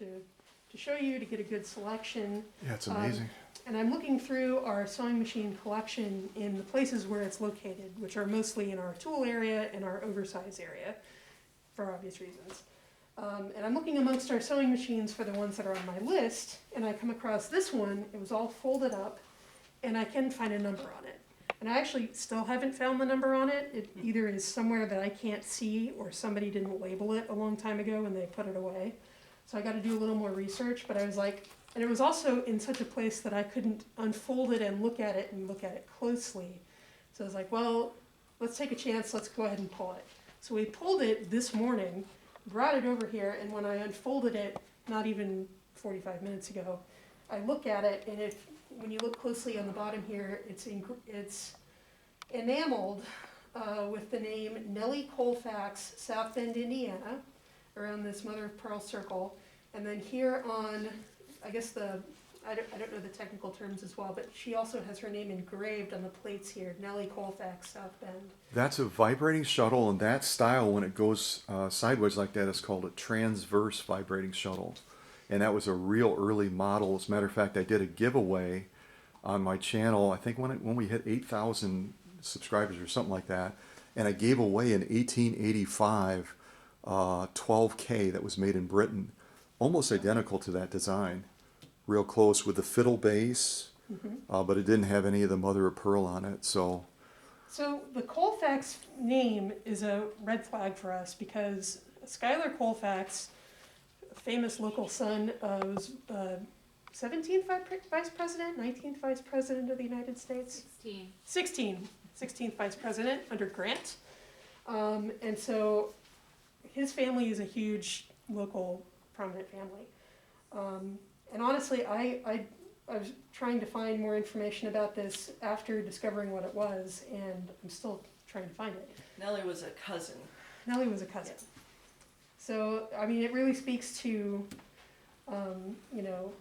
to show you, to get a good selection. Yeah, it's amazing. And I'm looking through our sewing machine collection in the places where it's located, which are mostly in our tool area and our oversize area, for obvious reasons. And I'm looking amongst our sewing machines for the ones that are on my list, and I come across this one. It was all folded up, and I can find a number on it. And I actually still haven't found the number on it. It either is somewhere that I can't see, or somebody didn't label it a long time ago and they put it away. So I got to do a little more research, but I was like, and it was also in such a place that I couldn't unfold it and look at it closely. So I was like, well, let's take a chance, let's go ahead and pull it. So we pulled it this morning, brought it over here, and when I unfolded it, not even 45 minutes ago, I look at it, and when you look closely on the bottom here, it's enameled with the name Nellie Colfax, South Bend, Indiana, around this mother of pearl circle. And then here on, I guess I don't know the technical terms as well, but she also has her name engraved on the plates here, Nellie Colfax, South Bend. That's a vibrating shuttle, and that style, when it goes sideways like that, is called a transverse vibrating shuttle. And that was a real early model. As a matter of fact, I did a giveaway on my channel, I think when we hit 8,000 subscribers or something like that, and I gave away an 1885 12K that was made in Britain, almost identical to that design, real close, with the fiddle base, but it didn't have any of the mother of pearl on it. So the Colfax name is a red flag for us, because Schuyler Colfax, famous local son, was 17th Vice President, 19th Vice President of the United States? 16th Vice President under Grant. And so his family is a huge local prominent family. And honestly, I was trying to find more information about this after discovering what it was, and I'm still trying to find it. Nellie was a cousin. Nellie was a cousin. Yeah. So, I mean, it really speaks to, you know,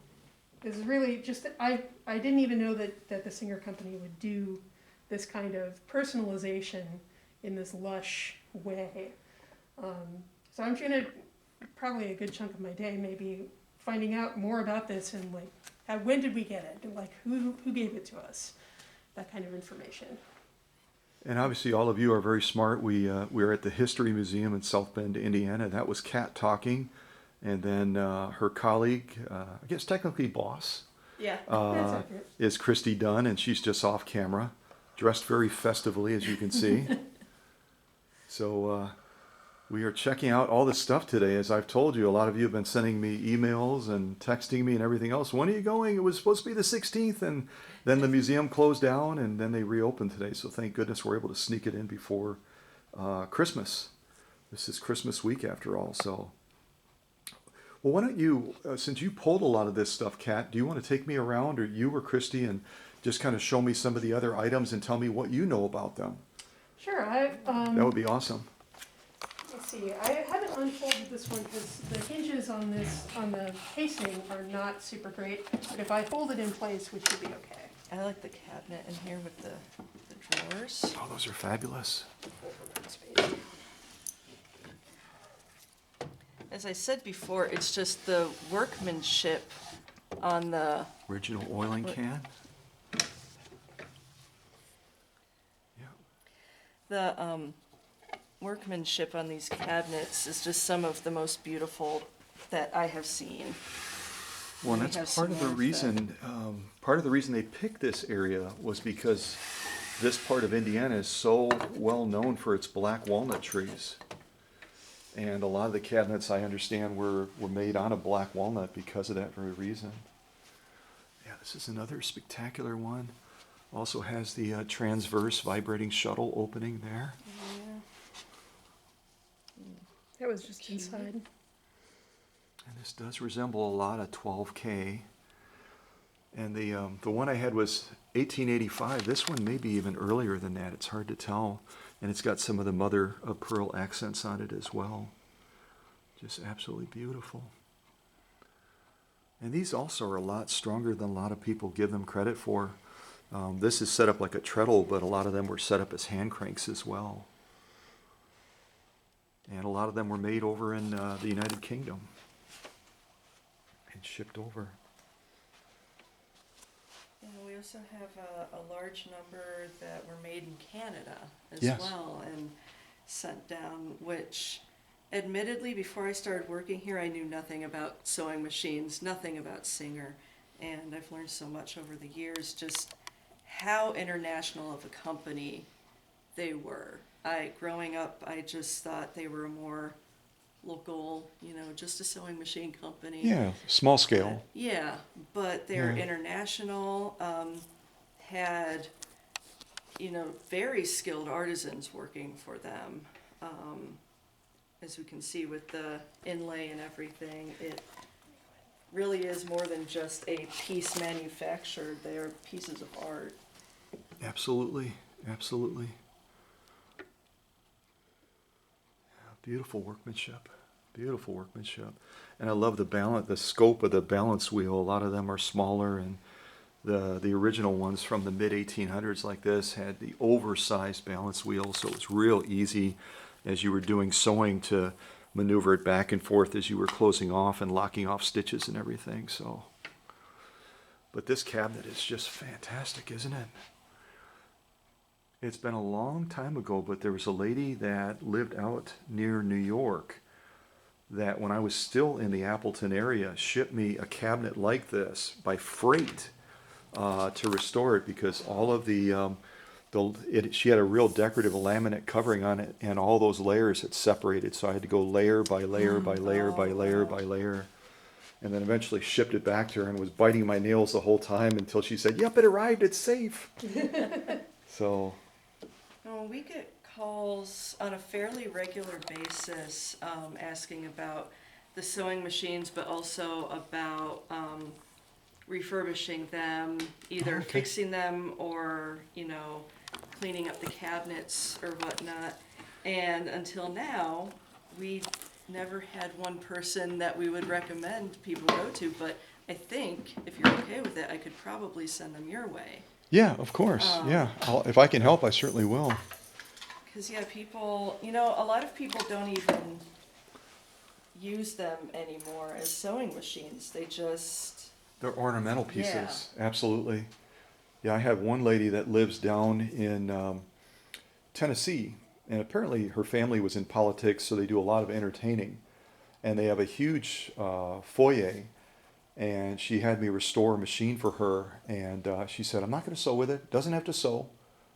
this is really just, I didn't even know that the Singer Company would do this kind of personalization in this lush way. So I'm going to, probably a good chunk of my day, maybe finding out more about this, and like, when did we get it? And like, who gave it to us? That kind of information. And obviously all of you are very smart. We were at the History Museum in South Bend, Indiana. That was Kat talking. And then her colleague, I guess technically boss, is Christy Dunn, and she's just off camera, dressed very festively, as you can see. So we are checking out all this stuff today. As I've told you, a lot of you have been sending me emails and texting me and everything else. When are you going? It was supposed to be the 16th, and then the museum closed down, and then they reopened today. So thank goodness we're able to sneak it in before Christmas. This is Christmas week after all. So, well, why don't you, since you pulled a lot of this stuff, Kat, do you want to take me around, or you or Christy, and just kind of show me some of the other items and tell me what you know about them? Sure. That would be awesome. Let's see. I haven't unfolded this one because the hinges on the casing are not super great. But if I hold it in place, we should be okay. I like the cabinet in here with the drawers. Oh, those are fabulous. As I said before, it's just the workmanship on the Original oiling can. The workmanship on these cabinets is just some of the most beautiful that I have seen. Well, and that's part of the reason. Part of the reason they picked this area was because this part of Indiana is so well known for its black walnut trees, and a lot of the cabinets, I understand, were made on a black walnut because of that very reason. Yeah, this is another spectacular one. Also has the transverse vibrating shuttle opening there. Yeah. That was just inside. And this does resemble a lot of 12K. And the one I had was 1885. This one may be even earlier than that. It's hard to tell. And it's got some of the mother of pearl accents on it as well. Just absolutely beautiful. And these also are a lot stronger than a lot of people give them credit for. This is set up like a treadle, but a lot of them were set up as hand cranks as well. And a lot of them were made over in the United Kingdom. and shipped over. Yeah, we also have a large number that were made in Canada as Yes. well and sent down, which admittedly, before I started working here, I knew nothing about sewing machines, nothing about Singer. And I've learned so much over the years just how international of a company they were. Growing up, I just thought they were a more local, just a sewing machine company. Yeah, small scale. Yeah, but they're Yeah. international, had, very skilled artisans working for them. As we can see with the inlay and everything, it really is more than just a piece manufactured. They are pieces of art. Absolutely, absolutely. Yeah, beautiful workmanship, beautiful workmanship. And I love the scope of the balance wheel. A lot of them are smaller, and the original ones from the mid 1800s like this had the oversized balance wheel, so it was real easy as you were doing sewing to maneuver it back and forth as you were closing off and locking off stitches and everything. So, but this cabinet is just fantastic, isn't it? It's been a long time ago, but there was a lady that lived out near New York that, when I was still in the Appleton area, shipped me a cabinet like this by freight to restore it, because all of she had a real decorative laminate covering on it, and all those layers had separated, so I had to go layer by layer by layer by layer by layer, and then eventually shipped it back to her, and was biting my nails the whole time until she said, "Yep, it arrived, it's safe." So. Oh, we get calls on a fairly regular basis asking about the sewing machines, but also about refurbishing them, either Oh, okay. fixing them or, cleaning up the cabinets or whatnot. And until now, we never had one person that we would recommend people go to, but I think if you're okay with it, I could probably send them your way. Yeah, of course. Yeah, if I can help, I certainly will. Because, yeah, people, a lot of people don't even use them anymore as sewing machines. They're ornamental pieces. Yeah. Absolutely. Yeah, I have one lady that lives down in Tennessee, and apparently her family was in politics, so they do a lot of entertaining. And they have a huge foyer, and she had me restore a machine for her, and she said, "I'm not going to sew with it. Doesn't have to sew."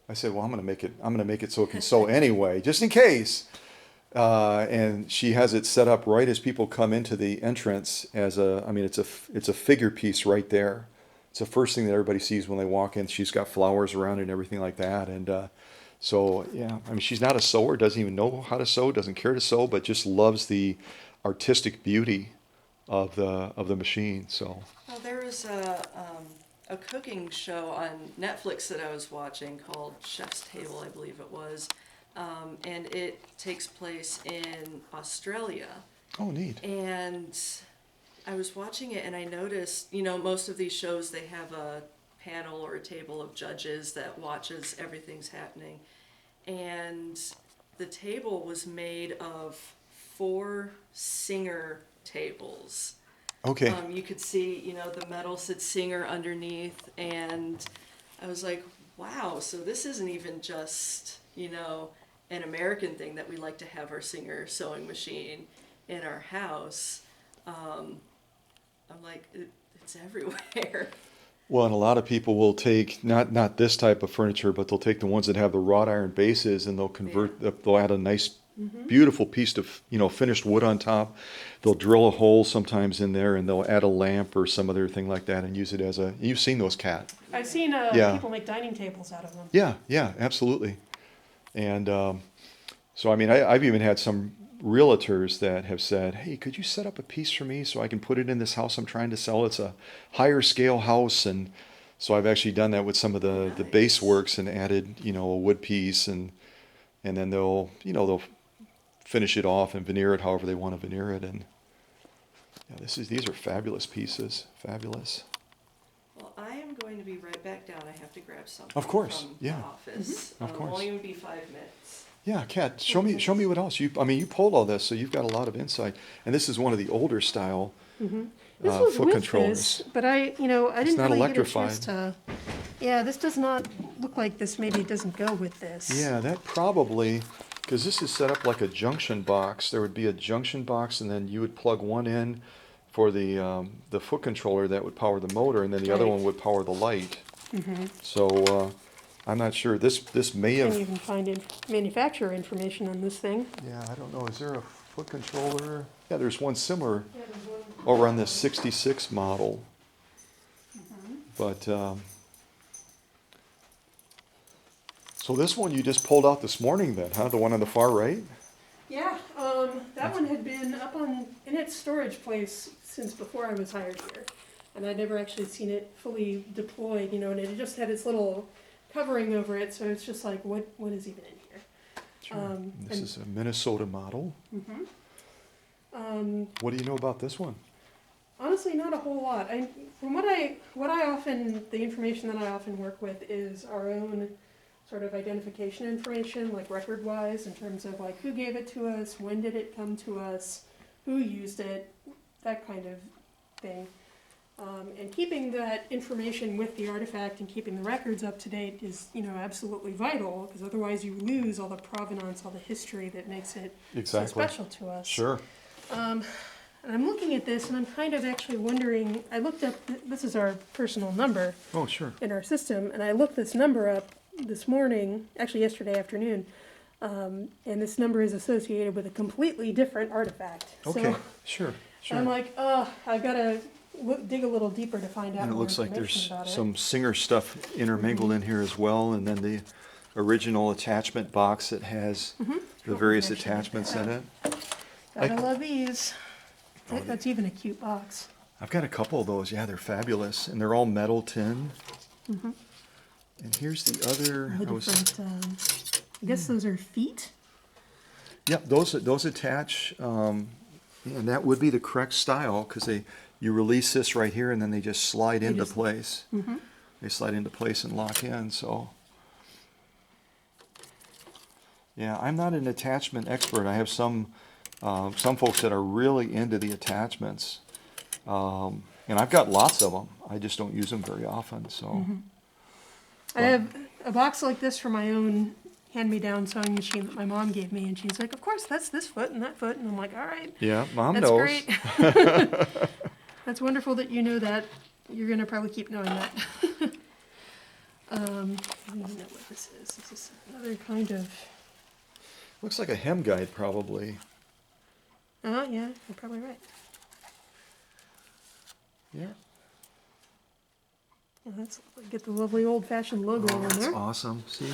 I said, "Well, I'm going to make it so it can sew anyway, just in case." And she has it set up right as people come into the entrance it's a figure piece right there. It's the first thing that everybody sees when they walk in. She's got flowers around it and everything like that. And so, yeah, she's not a sewer, doesn't even know how to sew, doesn't care to sew, but just loves the artistic beauty of the machine. So. Well, there was a cooking show on Netflix that I was watching called Chef's Table, I believe it was. And it takes place in Australia. Oh, neat. And I was watching it and I noticed, most of these shows, they have a panel or a table of judges that watches everything's happening. And the table was made of 4 Singer tables. Okay. You could see, the metal said Singer underneath, and I was like, wow, so this isn't even just, an American thing that we like to have our Singer sewing machine in our house. I'm like, it's everywhere. Well, and a lot of people will take not this type of furniture, but they'll take the ones that have the wrought iron bases, and they'll they'll add a nice, beautiful piece of finished wood on top. They'll drill a hole sometimes in there, and they'll add a lamp or some other thing like that, and use it as a. You've seen those, Kat? I've seen people make dining tables out of them. Yeah, absolutely. And so I've even had some realtors that have said, "Hey, could you set up a piece for me so I can put it in this house I'm trying to sell? It's a higher scale house." And so I've actually done that with some of the base works and added, a wood piece, and then they'll finish it off and veneer it however they want to veneer it. And yeah, these are fabulous pieces. Fabulous. Well, I am going to be right back down. I have to grab something Of course, from yeah. the office. Of course. It'll only be 5 minutes. Yeah, Kat, show me what else. I mean, you pulled all this, so you've got a lot of insight. And this is one of the older style This was foot with controllers. this, but I It's didn't not really get a chance electrified. to. Yeah, this does not look like this. Maybe it doesn't go with this. Yeah, that probably, because this is set up like a junction box. There would be a junction box, and then you would plug one in for the foot controller that would power the motor, and then the other Right. one would power the light. So I'm not sure. This may Can't have. even find manufacturer information on this thing. Yeah, I don't know. Is there a foot controller? Yeah, there's one similar Yeah, there's one. over on this 66 model. But so this one you just pulled out this morning, then, huh? The one on the far right? Yeah, that one had been up in its storage place since before I was hired here. And I'd never actually seen it fully deployed, and it just had its little covering over it, so it's just like, what is even in here? Sure. This and- is a Minnesota model. What do you know about this one? Honestly, not a whole lot. From the information that I often work with is our own sort of identification information, like record-wise, in terms of like who gave it to us, when did it come to us, who used it, that kind of thing. And keeping that information with the artifact and keeping the records up to date is, absolutely vital, because otherwise you lose all the provenance, all the history that makes it so special to us. Sure. And I'm looking at this, and I'm kind of actually wondering, I looked up, this is our personal number Oh, sure. in our system, and I looked this number up this morning, actually yesterday afternoon, and this number is associated with a completely different artifact. Okay. So Sure. I'm like, I've got to dig a little deeper to find out And it more looks like information there's about it. some Singer stuff intermingled in here as well, and then the original attachment box that has the Oh, various actually, attachments in it. Gotta love these. That's even a cute box. I've got a couple of those. Yeah, they're fabulous, and they're all metal tin. And here's the other. The different, I guess those are feet. Yep, those attach, and that would be the correct style, because you release this right here, and then they just slide They into just- place. They slide into place and lock in. So, yeah, I'm not an attachment expert. I have some folks that are really into the attachments, and I've got lots of them. I just don't use them very often. So, I have a box like this for my own hand-me-down sewing machine that my mom gave me, and she's like, "Of course, that's this foot and that foot," and I'm like, "All right, yeah, Mom that's knows. great. That's wonderful that you know that. You're gonna probably keep knowing that." I don't even know what this is. This is another kind of. Looks like a hem guide, probably. Oh yeah, you're probably right. Yeah. Yeah, that's get the lovely old-fashioned logo Oh, on that's there. awesome. See,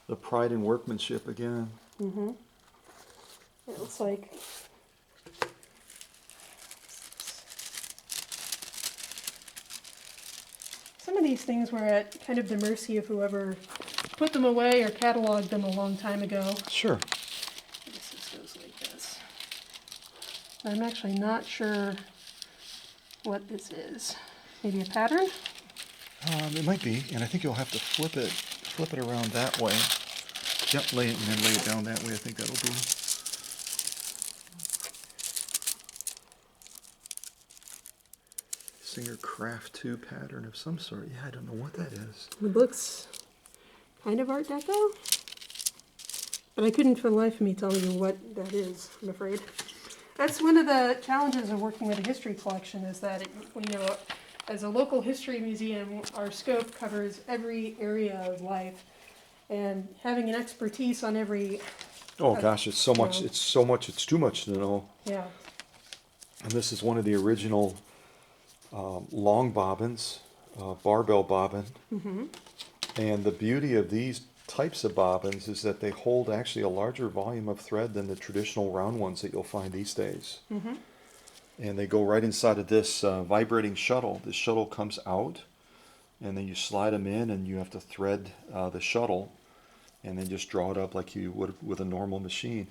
the pride and workmanship again. It looks like. Some of these things were at kind of the mercy of whoever put them away or cataloged them a long time ago. Sure. I guess this goes like this. I'm actually not sure what this is. Maybe a pattern? It might be, and I think you'll have to flip it around that way. Yep, lay it and then lay it down that way. I think that'll be. Singer Craft 2 pattern of some sort. Yeah, I don't know what that is. It looks kind of Art Deco, but I couldn't for the life of me tell you what that is, I'm afraid. That's one of the challenges of working with a history collection, is that, as a local history museum, our scope covers every area of life, and having an expertise on every, Oh gosh, it's so much. No. It's too much to know. yeah, And this is one of the original long bobbins, barbell bobbin. And the beauty of these types of bobbins is that they hold actually a larger volume of thread than the traditional round ones that you'll find these days. And they go right inside of this vibrating shuttle. The shuttle comes out, and then you slide them in, and you have to thread the shuttle, and then just draw it up like you would with a normal machine.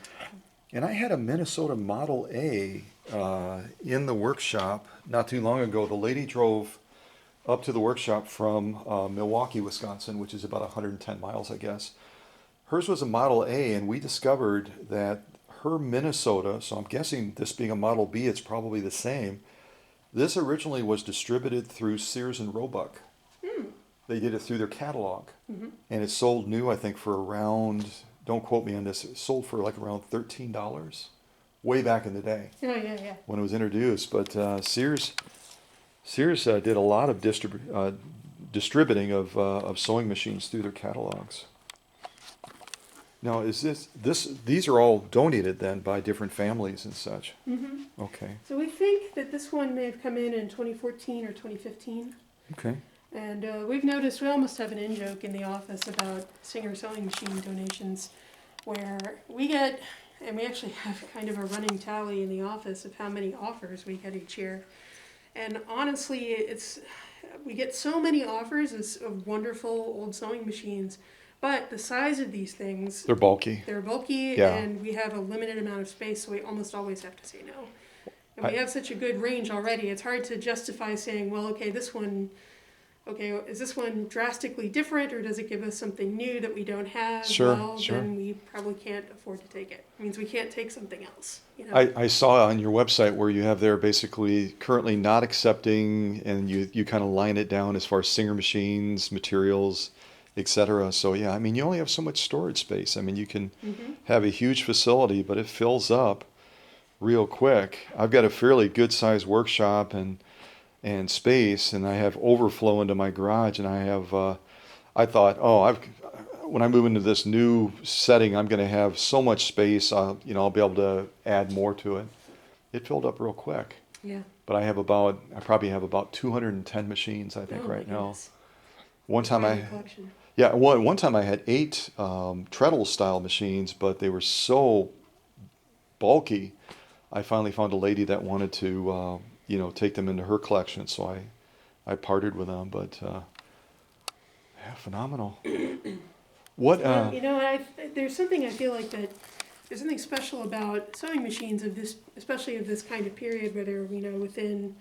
And I had a Minnesota Model A in the workshop not too long ago. The lady drove up to the workshop from Milwaukee, Wisconsin, which is about 110 miles, I guess. Hers was a Model A, and we discovered that her Minnesota, so I'm guessing this being a Model B, it's probably the same. This originally was distributed through Sears and Roebuck. They did it through their catalog. And it sold new, I think, for around, don't quote me on this, it sold for like around $13 way back in the day Oh, yeah. when it was introduced. But Sears did a lot of distributing of sewing machines through their catalogs. Now, these are all donated then by different families and such? Okay, So we think that this one may have come in 2014 or 2015. okay. And we've noticed we almost have an in-joke in the office about Singer sewing machine donations, where we get, and we actually have kind of a running tally in the office of how many offers we get each year. And honestly, we get so many offers of wonderful old sewing machines, but the size of these things, They're bulky. they're bulky, Yeah. and we have a limited amount of space, so we almost always have to say no. And we have such a good range already, it's hard to justify saying, well, okay, is this one drastically different, or does it give us something new that we don't have? Sure, Well, sure. then we probably can't afford to take it. It means we can't take something else, you know? I saw on your website where you have there basically currently not accepting, and you kind of line it down as far as Singer machines, materials, etc. So yeah, I mean, you only have so much storage space. I mean, you can have a huge facility, but it fills up real quick. I've got a fairly good sized workshop and space, and I have overflow into my garage, and I thought, when I move into this new setting, I'm going to have so much space, I'll be able to add more to it. It filled up real quick. Yeah. But I probably have about 210 machines, I think, Oh, my right now. goodness. One time Quite a collection. one time I had 8 treadle style machines, but they were so bulky. I finally found a lady that wanted to, take them into her collection, so I parted with them. But yeah, phenomenal. What? There's something I feel like that there's something special about sewing machines of this, especially of this kind of period, where they're within,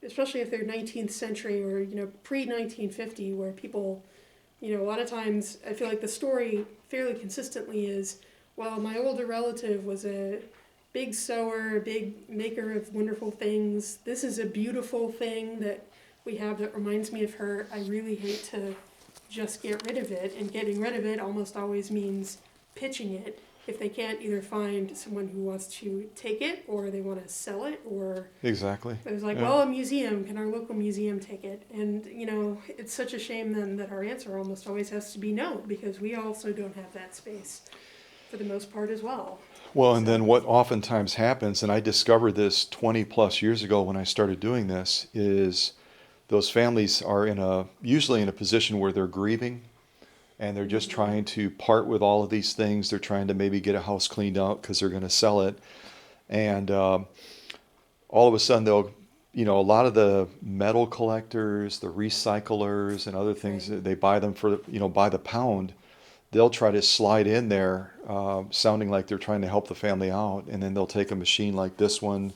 especially if they're 19th century or pre-1950, where people, a lot of times I feel like the story fairly consistently is, well, my older relative was a big sewer, a big maker of wonderful things. This is a beautiful thing that we have that reminds me of her. I really hate to just get rid of it, and getting rid of it almost always means pitching it if they can't either find someone who wants to take it, or they want to sell it, or Exactly. there's like, Yeah. well, a museum, can our local museum take it? And it's such a shame then that our answer almost always has to be no, because we also don't have that space for the most part as well. Well, and then what oftentimes happens, and I discovered this 20 plus years ago when I started doing this, is those families are usually in a position where they're grieving, and they're just trying to part with all of these things. They're trying to maybe get a house cleaned out because they're going to sell it. And all of a sudden they'll, a lot of the metal collectors, the recyclers and other things, Right. they buy them for, by the pound. They'll try to slide in there, sounding like they're trying to help the family out. And then they'll take a machine like this one,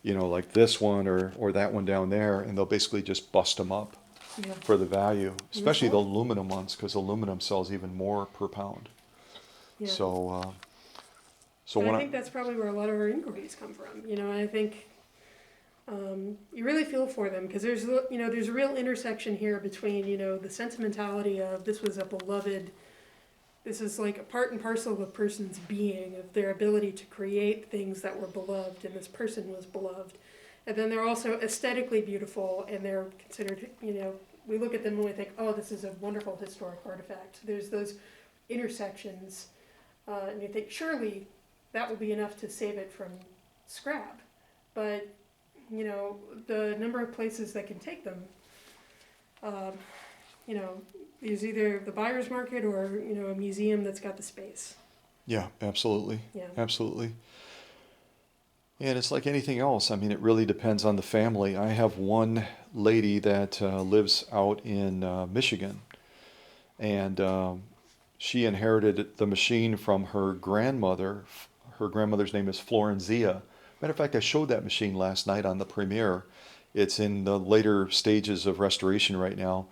like this one or that one down there, and they'll basically just bust them up Yeah. for the value, especially the Wonderful. aluminum ones, because aluminum sells even more per pound. Yeah. So And when I think that's probably where a lot of our inquiries come from. And I think you really feel for them, because there's a real intersection here between the sentimentality of this was a beloved. This is like a part and parcel of a person's being, of their ability to create things that were beloved, and this person was beloved. And then they're also aesthetically beautiful, and they're considered, we look at them and we think, oh, this is a wonderful historic artifact. There's those intersections, and you think, surely that will be enough to save it from scrap. But, the number of places that can take them, there's either the buyer's market or, a museum that's got the space. Yeah, absolutely. Yeah. Absolutely. And it's like anything else. I mean, it really depends on the family. I have one lady that lives out in Michigan, and she inherited the machine from her grandmother. Her grandmother's name is Florenzia. Matter of fact, I showed that machine last night on the premiere. It's in the later stages of restoration right now.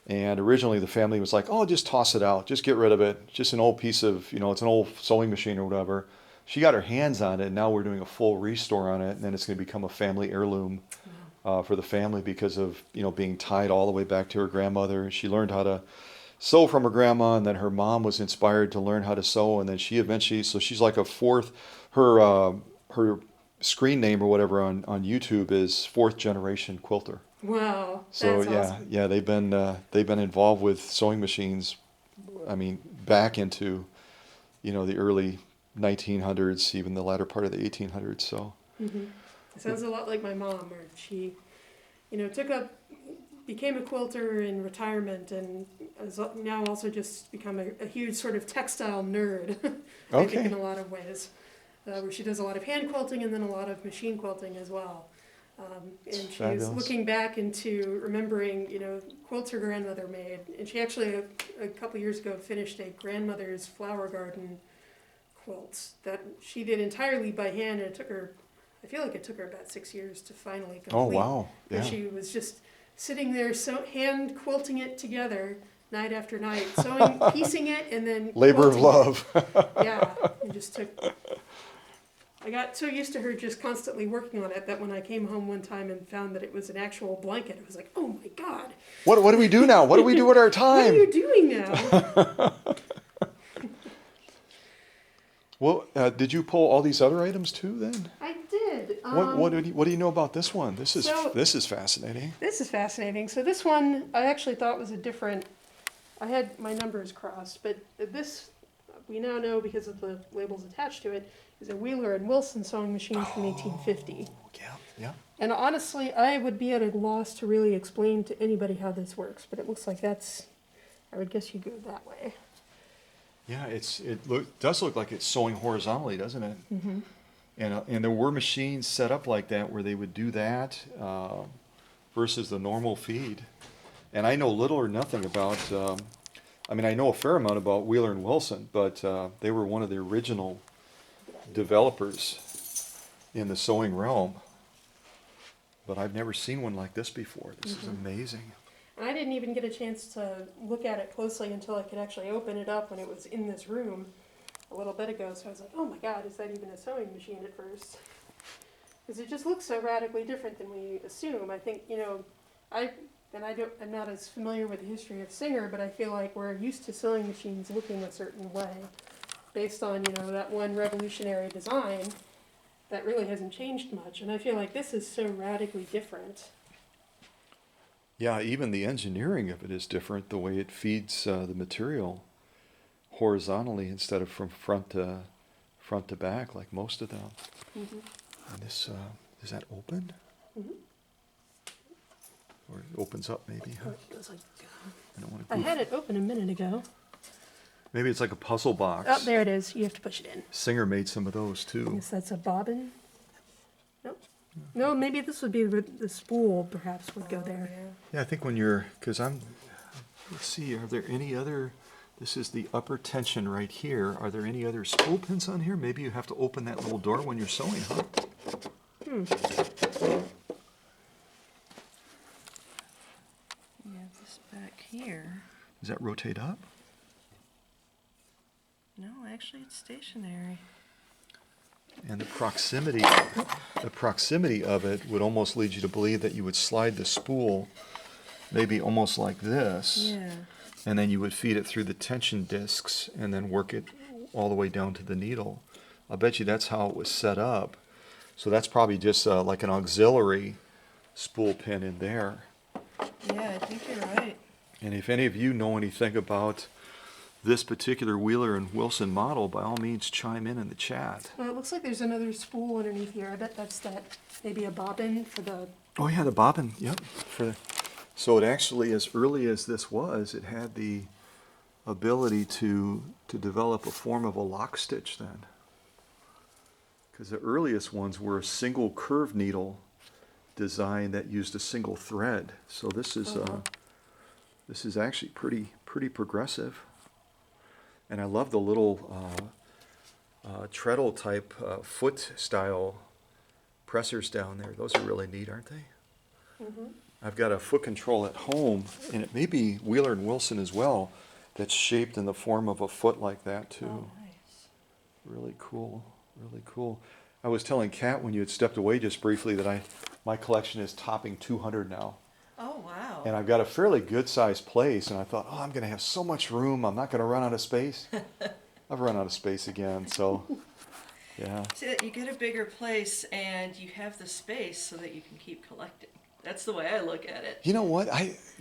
And originally the family was like, oh, just toss it out, just get rid of it. Just an old piece of, it's an old sewing machine or whatever. She got her hands on it, and now we're doing a full restore on it, and then it's going to become a family heirloom for the family because of, being tied all the way back to her grandmother. She learned how to sew from her grandma, and then her mom was inspired to learn how to sew, and then she eventually, so she's like a fourth, her screen name or whatever on YouTube is fourth generation quilter. Wow, So that's awesome. yeah, they've been involved with sewing machines. I mean, back into, the early 1900s, even the latter part of the 1800s. So. Mm-hmm. It sounds a lot like my mom, where she, became a quilter in retirement, and has now also just become a huge sort of textile nerd. I think in a lot of ways, where she does a lot of hand quilting and then a lot of machine quilting as well. And she's Fabulous. looking back into remembering, quilts her grandmother made. And she actually, a couple years ago, finished a grandmother's flower garden quilt that she did entirely by hand. And I feel like it took her about 6 years to finally complete. Oh, wow. Yeah. And she was just sitting there, hand quilting it together night after night, sewing, piecing it, and then Labor of quilting love. it. Yeah, it just took... I got so used to her just constantly working on it that when I came home one time and found that it was an actual blanket, I was like, oh my God. What do we do now? What do we do with our time? What are you doing now? Well, did you pull all these other items too then? I did. What do you know about this one? This is So- fascinating. This is fascinating. So this one I actually thought was I had my numbers crossed, but this we now know because of the labels attached to it is a Wheeler and Wilson sewing machine from 1850. Yeah. And honestly, I would be at a loss to really explain to anybody how this works, but it looks like I would guess you go that way. Yeah, does look like it's sewing horizontally, doesn't it? Mm-hmm. And there were machines set up like that where they would do that versus the normal feed. And I know little or nothing about. I know a fair amount about Wheeler and Wilson, but they were one of the original developers in the sewing realm. But I've never seen one like this before. This is amazing. And I didn't even get a chance to look at it closely until I could actually open it up when it was in this room a little bit ago. So I was like, oh my God, is that even a sewing machine at first? Because it just looks so radically different than we assume. I think, I'm not as familiar with the history of Singer, but I feel like we're used to sewing machines looking a certain way based on, that one revolutionary design that really hasn't changed much. And I feel like this is so radically different. Yeah, even the engineering of it is different. The way it feeds the material horizontally instead of from front to back, like most of them. Mm-hmm. And this is that open? Mm-hmm. Or it opens up maybe? Huh? It goes like, I don't want I to. had it open a minute ago. Maybe it's like a puzzle box. Oh, there it is. You have to push it in. Singer made some of those I too. guess that's a bobbin. Nope. No, maybe this would be the spool. Perhaps would go there. Yeah, I think let's see, are there any other, this is the upper tension right here. Are there any other spool pins on here? Maybe you have to open that little door when you're sewing, huh? We have this back here. Does that rotate up? No, actually it's stationary. And the proximity of it would almost lead you to believe that you would slide the spool maybe almost like this. Yeah. And then you would feed it through the tension discs and then work it all the way down to the needle. I'll bet you that's how it was set up. So that's probably just like an auxiliary spool pin in there. Yeah, I think you're right. And if any of you know anything about this particular Wheeler and Wilson model, by all means chime in the chat. Well, it looks like there's another spool underneath here. I bet that's maybe a bobbin for the... Oh yeah, the bobbin, yep. So it actually, as early as this was, it had the ability to develop a form of a lock stitch then. Because the earliest ones were a single curved needle design that used a single thread. So this is actually pretty progressive. And I love the little treadle type foot style pressers down there. Those are really neat, aren't they? I've got a foot control at home, and it may be Wheeler and Wilson as well, that's shaped in the form of a foot like that too. Oh, nice. Really cool, really cool. I was telling Kat when you had stepped away just briefly that my collection is topping 200 now. Oh, wow. And I've got a fairly good sized place, and I thought, oh, I'm going to have so much room, I'm not going to run out of space. I've run out of space again, so yeah. See, that you get a bigger place and you have the space so that you can keep collecting. That's the way I look at it. You know what?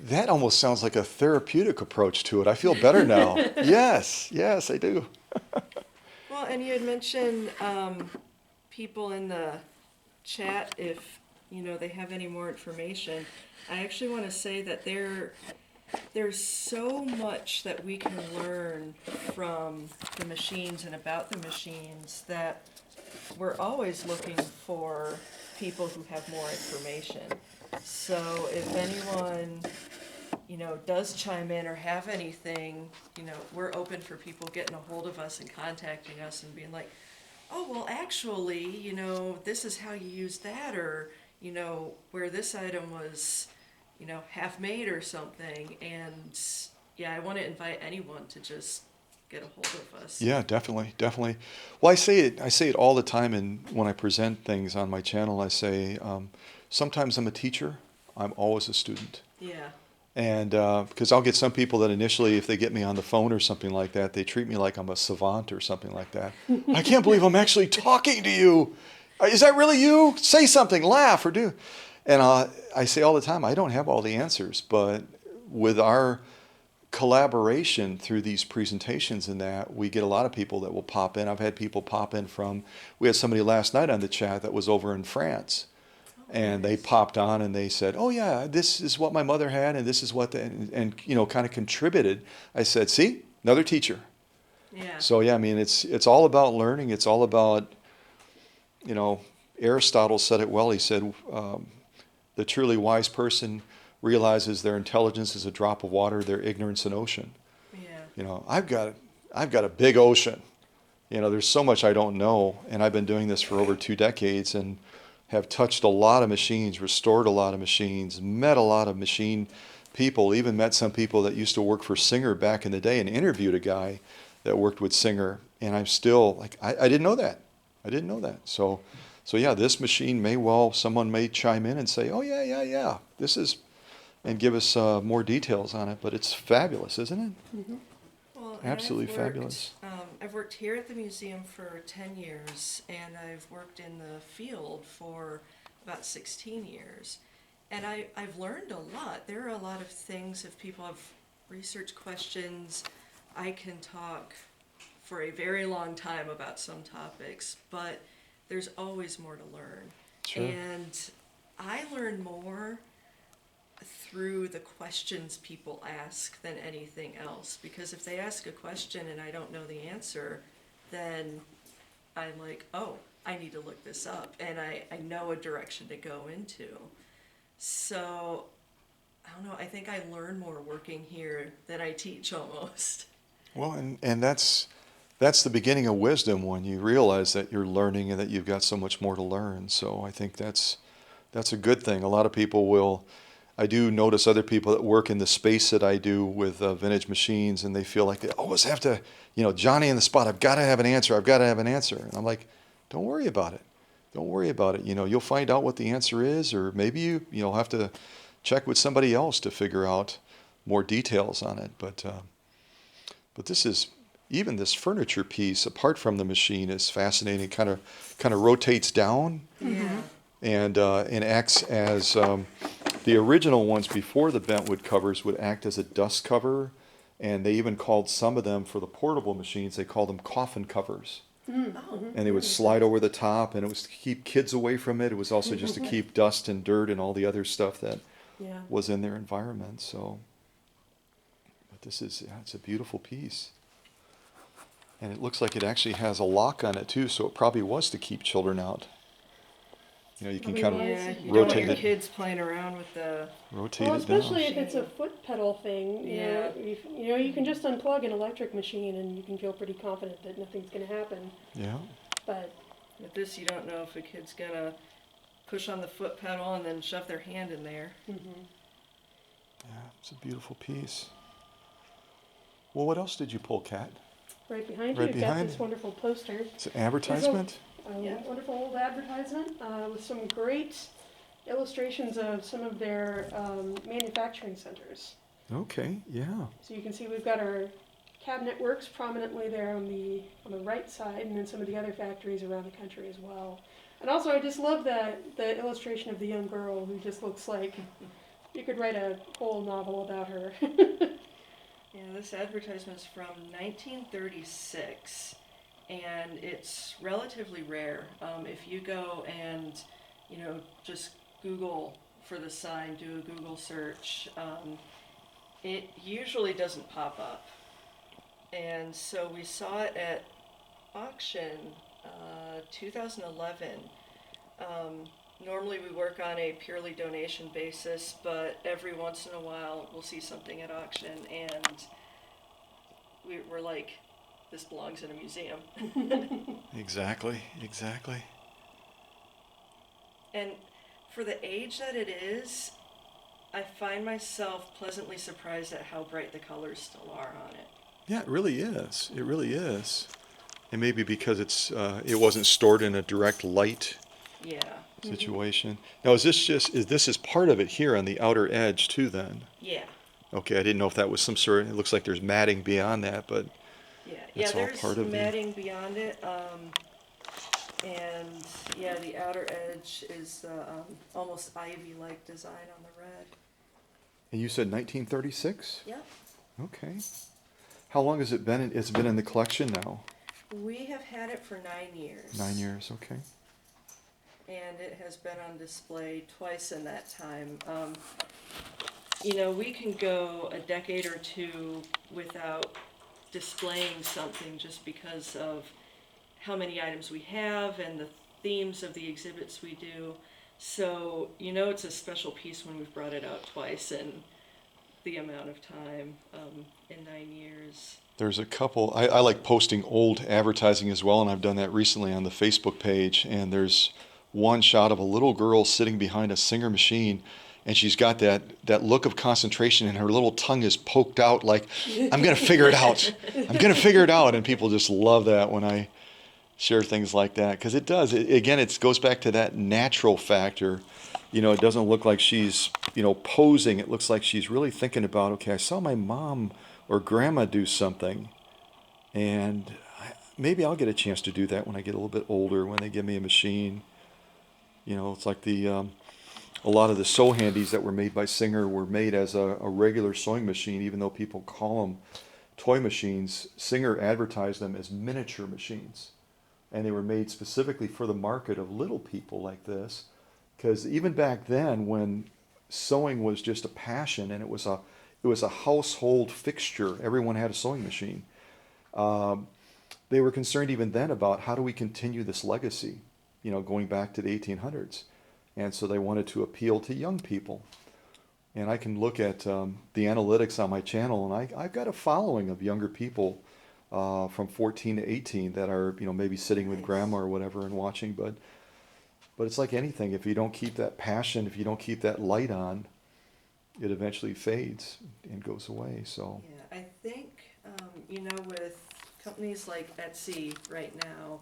That almost sounds like a therapeutic approach to it. I feel better now. Yes, I do. Well, and you had mentioned people in the chat, if they have any more information. I actually want to say that there's so much that we can learn from the machines and about the machines that we're always looking for people who have more information. So if anyone, does chime in or have anything, we're open for people getting a hold of us and contacting us and being like, oh, well, actually, this is how you use that, or, where this item was, half made or something. And yeah, I want to invite anyone to just get a hold of us. Yeah, definitely. Well, I say it all the time, and when I present things on my channel, I say, sometimes I'm a teacher, I'm always a student. Yeah. And because I'll get some people that initially, if they get me on the phone or something like that, they treat me like I'm a savant or something like that. I can't believe I'm actually talking to you. Is that really you? Say something, laugh, or do. And I say all the time, I don't have all the answers, but with our collaboration through these presentations and that, we get a lot of people that will pop in. I've had people pop in we had somebody last night on the chat that was over in France. And they popped on and they said, oh yeah, this is what my mother had, and this is what, and kind of contributed. I said, see, another teacher. Yeah. So yeah, I mean, it's all about learning. It's all about, Aristotle said it well. He said, the truly wise person realizes their intelligence is a drop of water, their ignorance an ocean. Yeah. I've got a big ocean. There's so much I don't know, and I've been doing this for over 2 decades, and have touched a lot of machines, restored a lot of machines, met a lot of machine people, even met some people that used to work for Singer back in the day, and interviewed a guy that worked with Singer. And I'm still like, I didn't know that. So yeah, this machine someone may chime in and say, oh yeah, this is, and give us more details on it. But it's fabulous, isn't it? Mm-hmm. Well, Absolutely fabulous. I've worked here at the museum for 10 years, and I've worked in the field for about 16 years. And I've learned a lot. There are a lot of things, if people have research questions, I can talk for a very long time about some topics, but there's always more to learn. Sure. And I learn more through the questions people ask than anything else, because if they ask a question and I don't know the answer, then I'm like, oh, I need to look this up, and I know a direction to go into. So I don't know, I think I learn more working here than I teach almost. Well, and that's the beginning of wisdom, when you realize that you're learning and that you've got so much more to learn. So I think that's a good thing. A lot of people I do notice other people that work in the space that I do with vintage machines, and they feel like they always have to, Johnny in the spot, I've got to have an answer. And I'm like, don't worry about it. You'll find out what the answer is, or maybe you'll have to check with somebody else to figure out more details on it. But this is, even this furniture piece, apart from the machine, is fascinating. Kind of rotates down. Yeah. And acts as the original ones before the bentwood covers would act as a dust cover, and they even called some of them, for the portable machines, they called them coffin covers. Oh. And they would slide over the top, and it was to keep kids away from it. It was also just to keep dust and dirt and all the other stuff that was in their environment. So, but this is, it's a beautiful piece. And it looks like it actually has a lock on it too, so it probably was to keep children out. You can kind of Yeah, you don't rotate want your it. kids playing around with the... Rotate Well, it down. especially if it's a foot pedal thing, Yeah. you can just unplug an electric machine and you can feel pretty confident that nothing's going to happen. Yeah. But With this, you don't know if a kid's gonna push on the foot pedal and then shove their hand in there. Mm-hmm. Yeah, it's a beautiful piece. Well, what else did you pull, Kat? Right behind you, Right you've got behind? this wonderful poster. It's an advertisement? A wonderful old advertisement with some great illustrations of some of their manufacturing centers. Okay, yeah. So you can see we've got our cabinet works prominently there on the right side, and then some of the other factories around the country as well. And also, I just love the illustration of the young girl who just looks like you could write a whole novel about her. Yeah, this advertisement is from 1936, and it's relatively rare. If you go and, just Google for the sign, do a Google search, it usually doesn't pop up. And so we saw it at auction 2011. Normally we work on a purely donation basis, but every once in a while we'll see something at auction and we're like, this belongs in a museum. Exactly. And for the age that it is, I find myself pleasantly surprised at how bright the colors still are on it. Yeah, it really is. It really is. And maybe because it wasn't stored in a direct light Yeah. situation. Now, is this part of it here on the outer edge too then? Yeah. Okay, I didn't know if that was some sort of, it looks like there's matting beyond that, but Yeah, that's all there's part of matting beyond it. And yeah, the outer edge is almost ivy-like design on the red. And you said 1936? Yep. Okay. How long has it been? It's been in the collection now? We have had it for 9 years. 9 years, okay. And it has been on display twice in that time. We can go a decade or two without displaying something just because of how many items we have and the themes of the exhibits we do. So, it's a special piece when we've brought it out twice in the amount of time, in 9 years. There's a couple, I like posting old advertising as well, and I've done that recently on the Facebook page, and there's one shot of a little girl sitting behind a Singer machine, and she's got that look of concentration, and her little tongue is poked out like, I'm going to figure it out. I'm going to figure it out. And people just love that when I share things like that, because it does. It goes back to that natural factor. It doesn't look like she's, posing. It looks like she's really thinking about, okay, I saw my mom or grandma do something, and maybe I'll get a chance to do that when I get a little bit older, when they give me a machine. It's like a lot of the sew handies that were made by Singer were made as a regular sewing machine, even though people call them toy machines. Singer advertised them as miniature machines, and they were made specifically for the market of little people like this, because even back then, when sewing was just a passion and it was a household fixture, everyone had a sewing machine. They were concerned even then about how do we continue this legacy, going back to the 1800s. And so they wanted to appeal to young people. And I can look at the analytics on my channel, and I've got a following of younger people from 14 to 18 that are, maybe sitting with grandma or whatever and watching. But it's like anything. If you don't keep that passion, if you don't keep that light on, it eventually fades and goes away. So Yeah, I think, with companies like Etsy right now,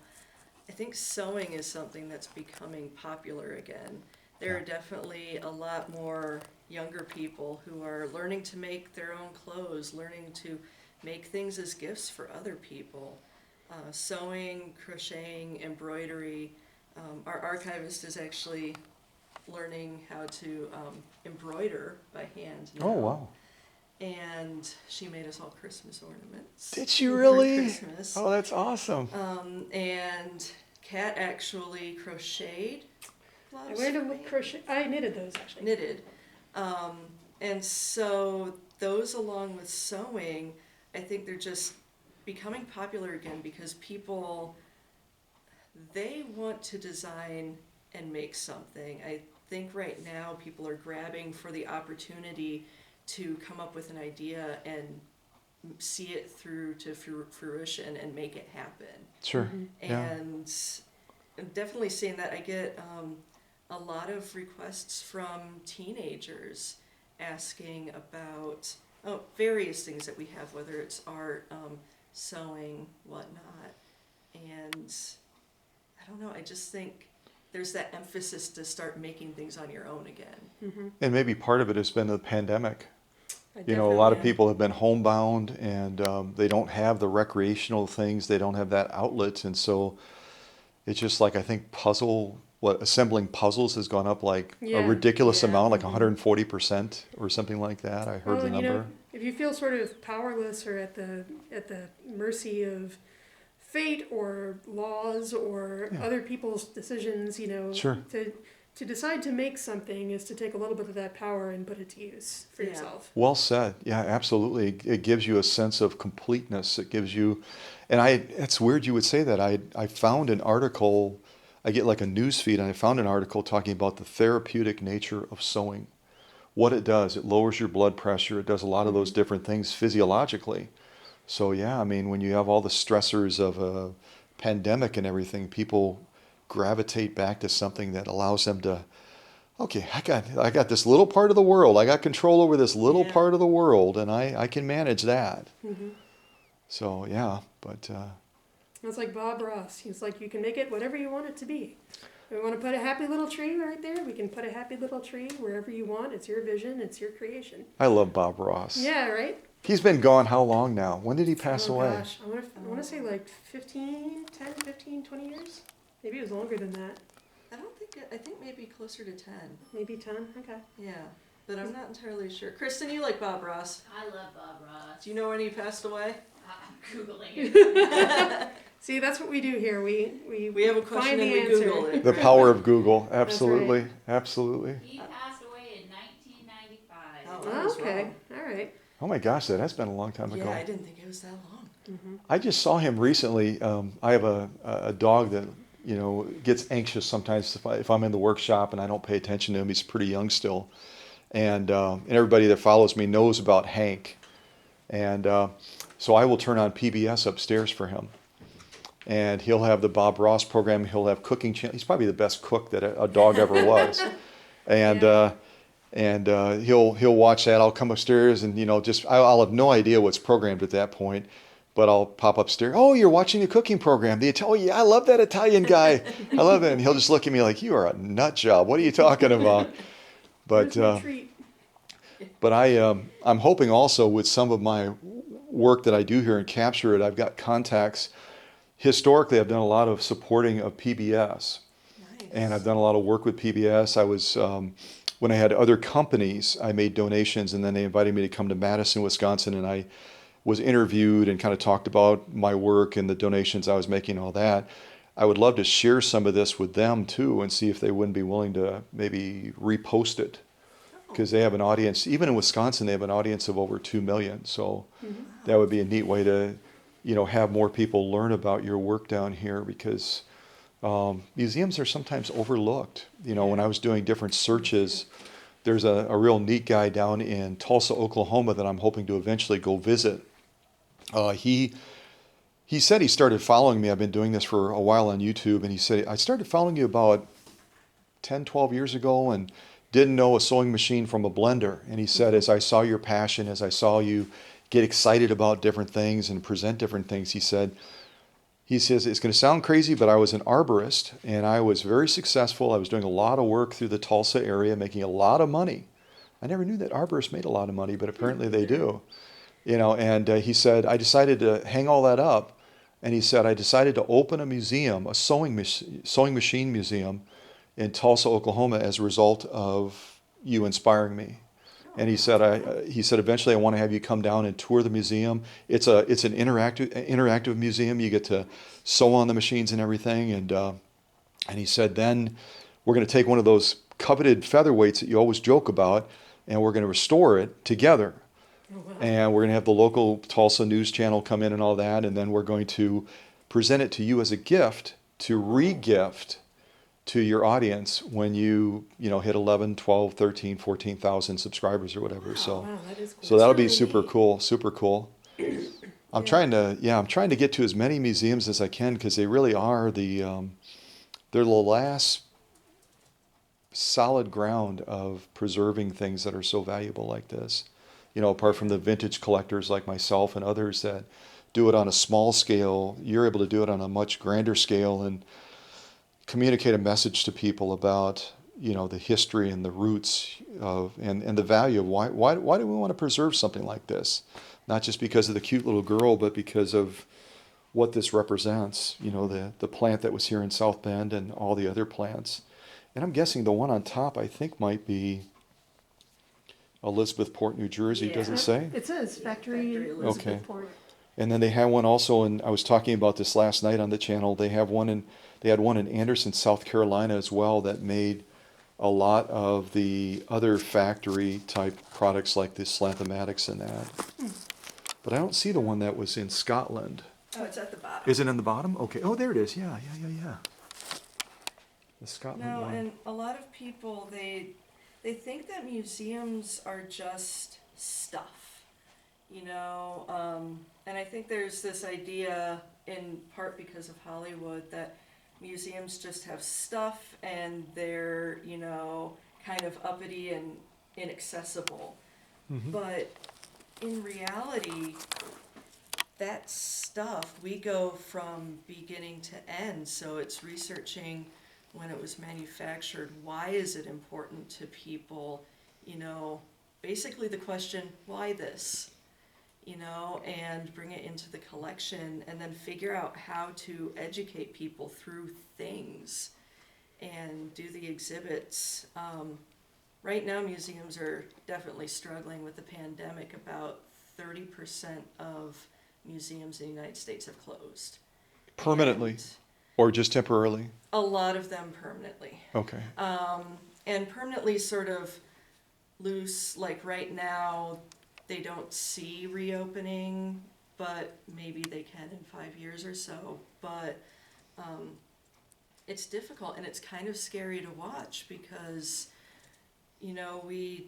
I think sewing is something that's becoming popular again. There are definitely a lot more younger people who are learning to make their own clothes, learning to make things as gifts for other people. Sewing, crocheting, embroidery. Our archivist is actually learning how to embroider by hand now. Oh, wow. And she made us all Christmas ornaments. Did she for really? Christmas. Oh, that's awesome. And Kat actually crocheted I gloves. learned for to me. crochet. I knitted those actually. Knitted. And so those, along with sewing, I think they're just becoming popular again because people, they want to design and make something. I think right now people are grabbing for the opportunity to come up with an idea and see it through to fruition and make it happen. Sure. Mhm. Yeah. And I'm definitely seeing that. I get a lot of requests from teenagers asking about various things that we have, whether it's art, sewing, whatnot. And I don't know, I just think there's that emphasis to start making things on your own again. And maybe part of it has been the pandemic. I You know, a lot of definitely- people have been homebound and they don't have the recreational things, they don't have that outlet. And so it's just like, I think assembling puzzles has gone up like a Yeah, ridiculous yeah. amount, like 140% or something like that. I heard the Well, you number. know, if you feel sort of powerless or at the mercy of fate or laws or Yeah. other people's decisions, you know, Sure. to decide to make something is to take a little bit of that power and put it to use for Yeah. yourself. Well said. Yeah, absolutely. It gives you a sense of completeness. It gives you, it's weird you would say that. I found an article, I get like a news feed, and I found an article talking about the therapeutic nature of sewing. What it does, it lowers your blood pressure. It does a lot of those different things physiologically. So yeah, I mean, when you have all the stressors of a pandemic and everything, people gravitate back to something that allows them to, okay, I got this little part of the world. I got control over this little Yeah. part of the world, and I can manage that. Mm-hmm. So yeah, but It's like Bob Ross. He's like, you can make it whatever you want it to be. We want to put a happy little tree right there. We can put a happy little tree wherever you want. It's your vision. It's your creation. I love Bob Ross. Yeah, right? He's been gone how long now? When did he pass Oh away? gosh, I want to say like 20 years? Maybe it was longer than that. I think maybe closer to 10. Maybe 10, okay. Yeah, but I'm not entirely sure. Kristen, you like Bob Ross. I love Bob Ross. Do you know when he passed away? I'm Googling it. See, that's what we do here. We We have a find question and the we answer. Google it. The power of Google. Absolutely. Absolutely. He passed away in 1995. Oh, I was Okay, wrong. all right. Oh my gosh, that has been a long time ago. Yeah, I didn't think it was that long. I just saw him recently. I have a dog that, you know, gets anxious sometimes if I'm in the workshop and I don't pay attention to him. He's pretty young still. And everybody that follows me knows about Hank. And so I will turn on PBS upstairs for him. And he'll have the Bob Ross program. He'll have cooking channel. He's probably the best cook that a dog ever was. And he'll watch that. I'll come upstairs and, you know, I'll have no idea what's programmed at that point. But I'll pop upstairs. Oh, you're watching the cooking program. Oh, yeah, I love that Italian guy. I love it. And he'll just look at me like, you are a nut job. What are you talking about? But Where's my treat? but I'm hoping also with some of my work that I do here and capture it, I've got contacts. Historically, I've done a lot of supporting of PBS. Nice. And I've done a lot of work with PBS. I was, when I had other companies, I made donations, and then they invited me to come to Madison, Wisconsin, and I was interviewed and kind of talked about my work and the donations I was making, all that. I would love to share some of this with them too and see if they wouldn't be willing to maybe repost it. Because they have an audience, even in Wisconsin, they have an audience of over 2 million. So that would be a neat way to, you know, have more people learn about your work down here, because museums are sometimes overlooked. You know, when I was doing different searches, there's a real neat guy down in Tulsa, Oklahoma that I'm hoping to eventually go visit. He said he started following me. I've been doing this for a while on YouTube, and he said, I started following you about 10, 12 years ago and didn't know a sewing machine from a blender. And he said, as I saw your passion, as I saw you get excited about different things and present different things, he says, it's going to sound crazy, but I was an arborist and I was very successful. I was doing a lot of work through the Tulsa area, making a lot of money. I never knew that arborists made a lot of money, but apparently they do. You know, and he said, I decided to hang all that up. And he said, I decided to open a museum, a sewing machine museum in Tulsa, Oklahoma, as a result of you inspiring me. And he said, eventually I want to have you come down and tour the museum. It's an interactive museum. You get to sew on the machines and everything. And he said, then we're going to take one of those coveted featherweights that you always joke about, and we're going to restore it together. Oh, wow. And we're going to have the local Tulsa news channel come in and all that, and then we're going to present it to you as a gift to re-gift to your audience when you hit 11, 12, 13, 14,000 subscribers or whatever. Wow, that is cool. So that'll be That's super really cool, super cool. I'm trying to get to as many museums as I can, because they really are they're the last solid ground of preserving things that are so valuable like this. You know, apart from the vintage collectors like myself and others that do it on a small scale, you're able to do it on a much grander scale and communicate a message to people about, you know, the history and the roots of and the value of why do we want to preserve something like this? Not just because of the cute little girl, but because of what this represents, you know, the plant that was here in South Bend and all the other plants. And I'm guessing the one on top, I think, might be Elizabethport, New Jersey, does Yeah. it say? It says Factory Factory Elizabethport. And then they have one also, and I was talking about this last night on the channel, they had one in Anderson, South Carolina as well that made a lot of the other factory type products like the Slanthomatics and that. But I don't see the one that was in Scotland. Oh, it's at the bottom. Is it in the bottom? Okay. Oh, there it is. Yeah. The Scotland No, one. and a lot of people, they think that museums are just stuff, you know, and I think there's this idea, in part because of Hollywood, that museums just have stuff and they're, you know, kind of uppity and inaccessible. Mhm. But in reality, that stuff, we go from beginning to end, so it's researching when it was manufactured, why is it important to people, you know, basically the question, why this, you know, and bring it into the collection and then figure out how to educate people through things and do the exhibits. Right now museums are definitely struggling with the pandemic. About 30% of museums in the United States have closed. Permanently And or just temporarily? a lot of them permanently. Okay. And permanently sort of loose, like right now, they don't see reopening, but maybe they can in 5 years or so. But it's difficult and it's kind of scary to watch because, you know, we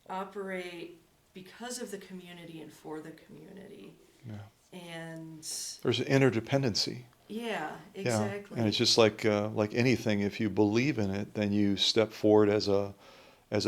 operate because of the community and for the community. Yeah. And There's an interdependency. yeah, Yeah. exactly. And it's just like anything, if you believe in it, then you step forward as a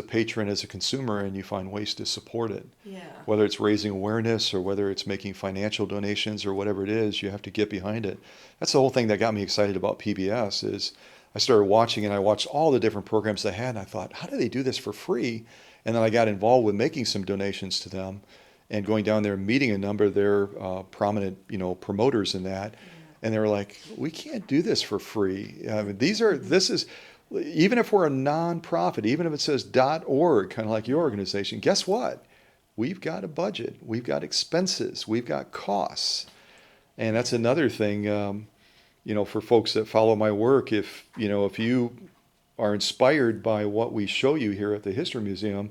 patron, as a consumer, and you find ways to support it. Yeah. Whether it's raising awareness or whether it's making financial donations or whatever it is, you have to get behind it. That's the whole thing that got me excited about PBS is I started watching and I watched all the different programs they had and I thought, how do they do this for free? And then I got involved with making some donations to them and going down there and meeting a number of their prominent, you know, promoters in that. And they were like, we can't do this for free. I mean, this is, even if we're a nonprofit, even if it says .org, kind of like your organization, guess what? We've got a budget, we've got expenses, we've got costs. And that's another thing, you know, for folks that follow my work, if you are inspired by what we show you here at the History Museum,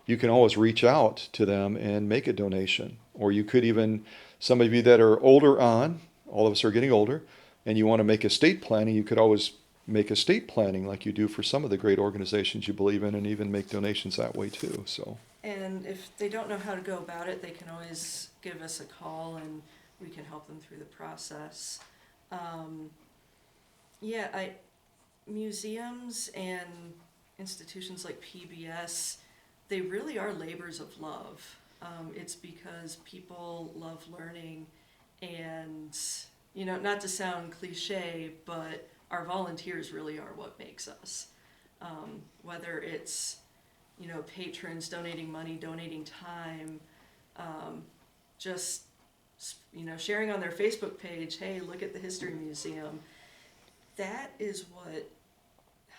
you can always reach out to them and make a donation. Or you could even, some of you that are older on, all of us are getting older, and you want to make estate planning, you could always make estate planning like you do for some of the great organizations you believe in and even make donations that way too. So. And if they don't know how to go about it, they can always give us a call and we can help them through the process. Museums and institutions like PBS, they really are labors of love. It's because people love learning and, you know, not to sound cliche, but our volunteers really are what makes us. Whether it's, you know, patrons donating money, donating time, just, you know, sharing on their Facebook page, hey, look at the History Museum. That is what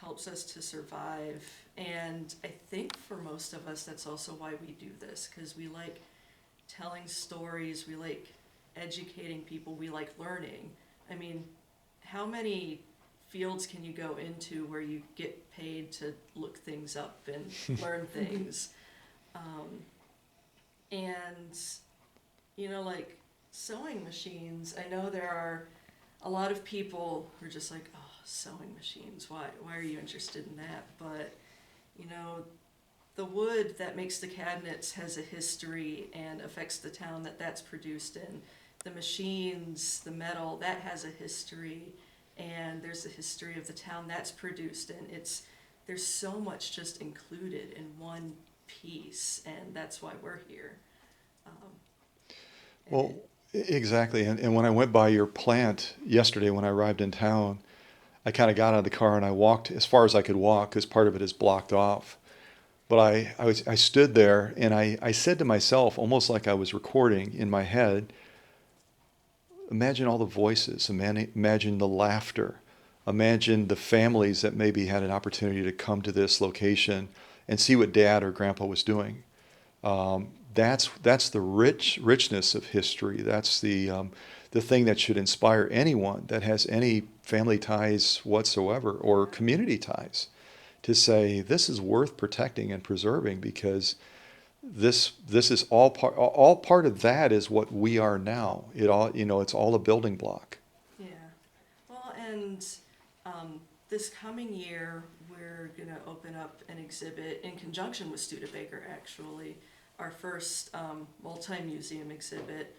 helps us to survive. And I think for most of us, that's also why we do this, because we like telling stories, we like educating people, we like learning. I mean, how many fields can you go into where you get paid to look things up and learn things? And, you know, like sewing machines, I know there are a lot of people who are just like, oh, sewing machines, why are you interested in that? But, you know, the wood that makes the cabinets has a history and affects the town that that's produced in. The machines, the metal, that has a history, and there's a history of the town that's produced in. It's there's so much just included in one piece, and that's why we're here. And Well, exactly. And when I went by your plant yesterday when I arrived in town, I kind of got out of the car and I walked as far as I could walk because part of it is blocked off. But I stood there and I said to myself, almost like I was recording in my head, imagine all the voices, imagine the laughter, imagine the families that maybe had an opportunity to come to this location and see what Dad or Grandpa was doing. That's the richness of history. That's the thing that should inspire anyone that has any family ties whatsoever or community ties to say this is worth protecting and preserving because this is all part of that is what we are now. It all it's all a building block. yeah, well, and this coming year we're gonna open up an exhibit in conjunction with Studebaker, actually, our first multi-museum exhibit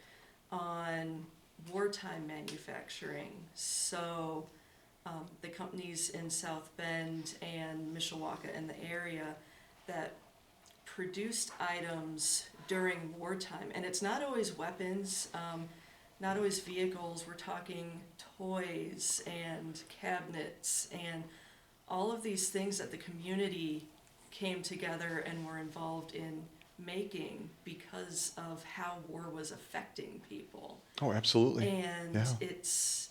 on wartime manufacturing. So the companies in South Bend and Mishawaka and the area that produced items during wartime, and it's not always weapons, not always vehicles. We're talking toys and cabinets and all of these things that the community came together and were involved in making because of how war was affecting people. Oh, absolutely. And Yeah. it's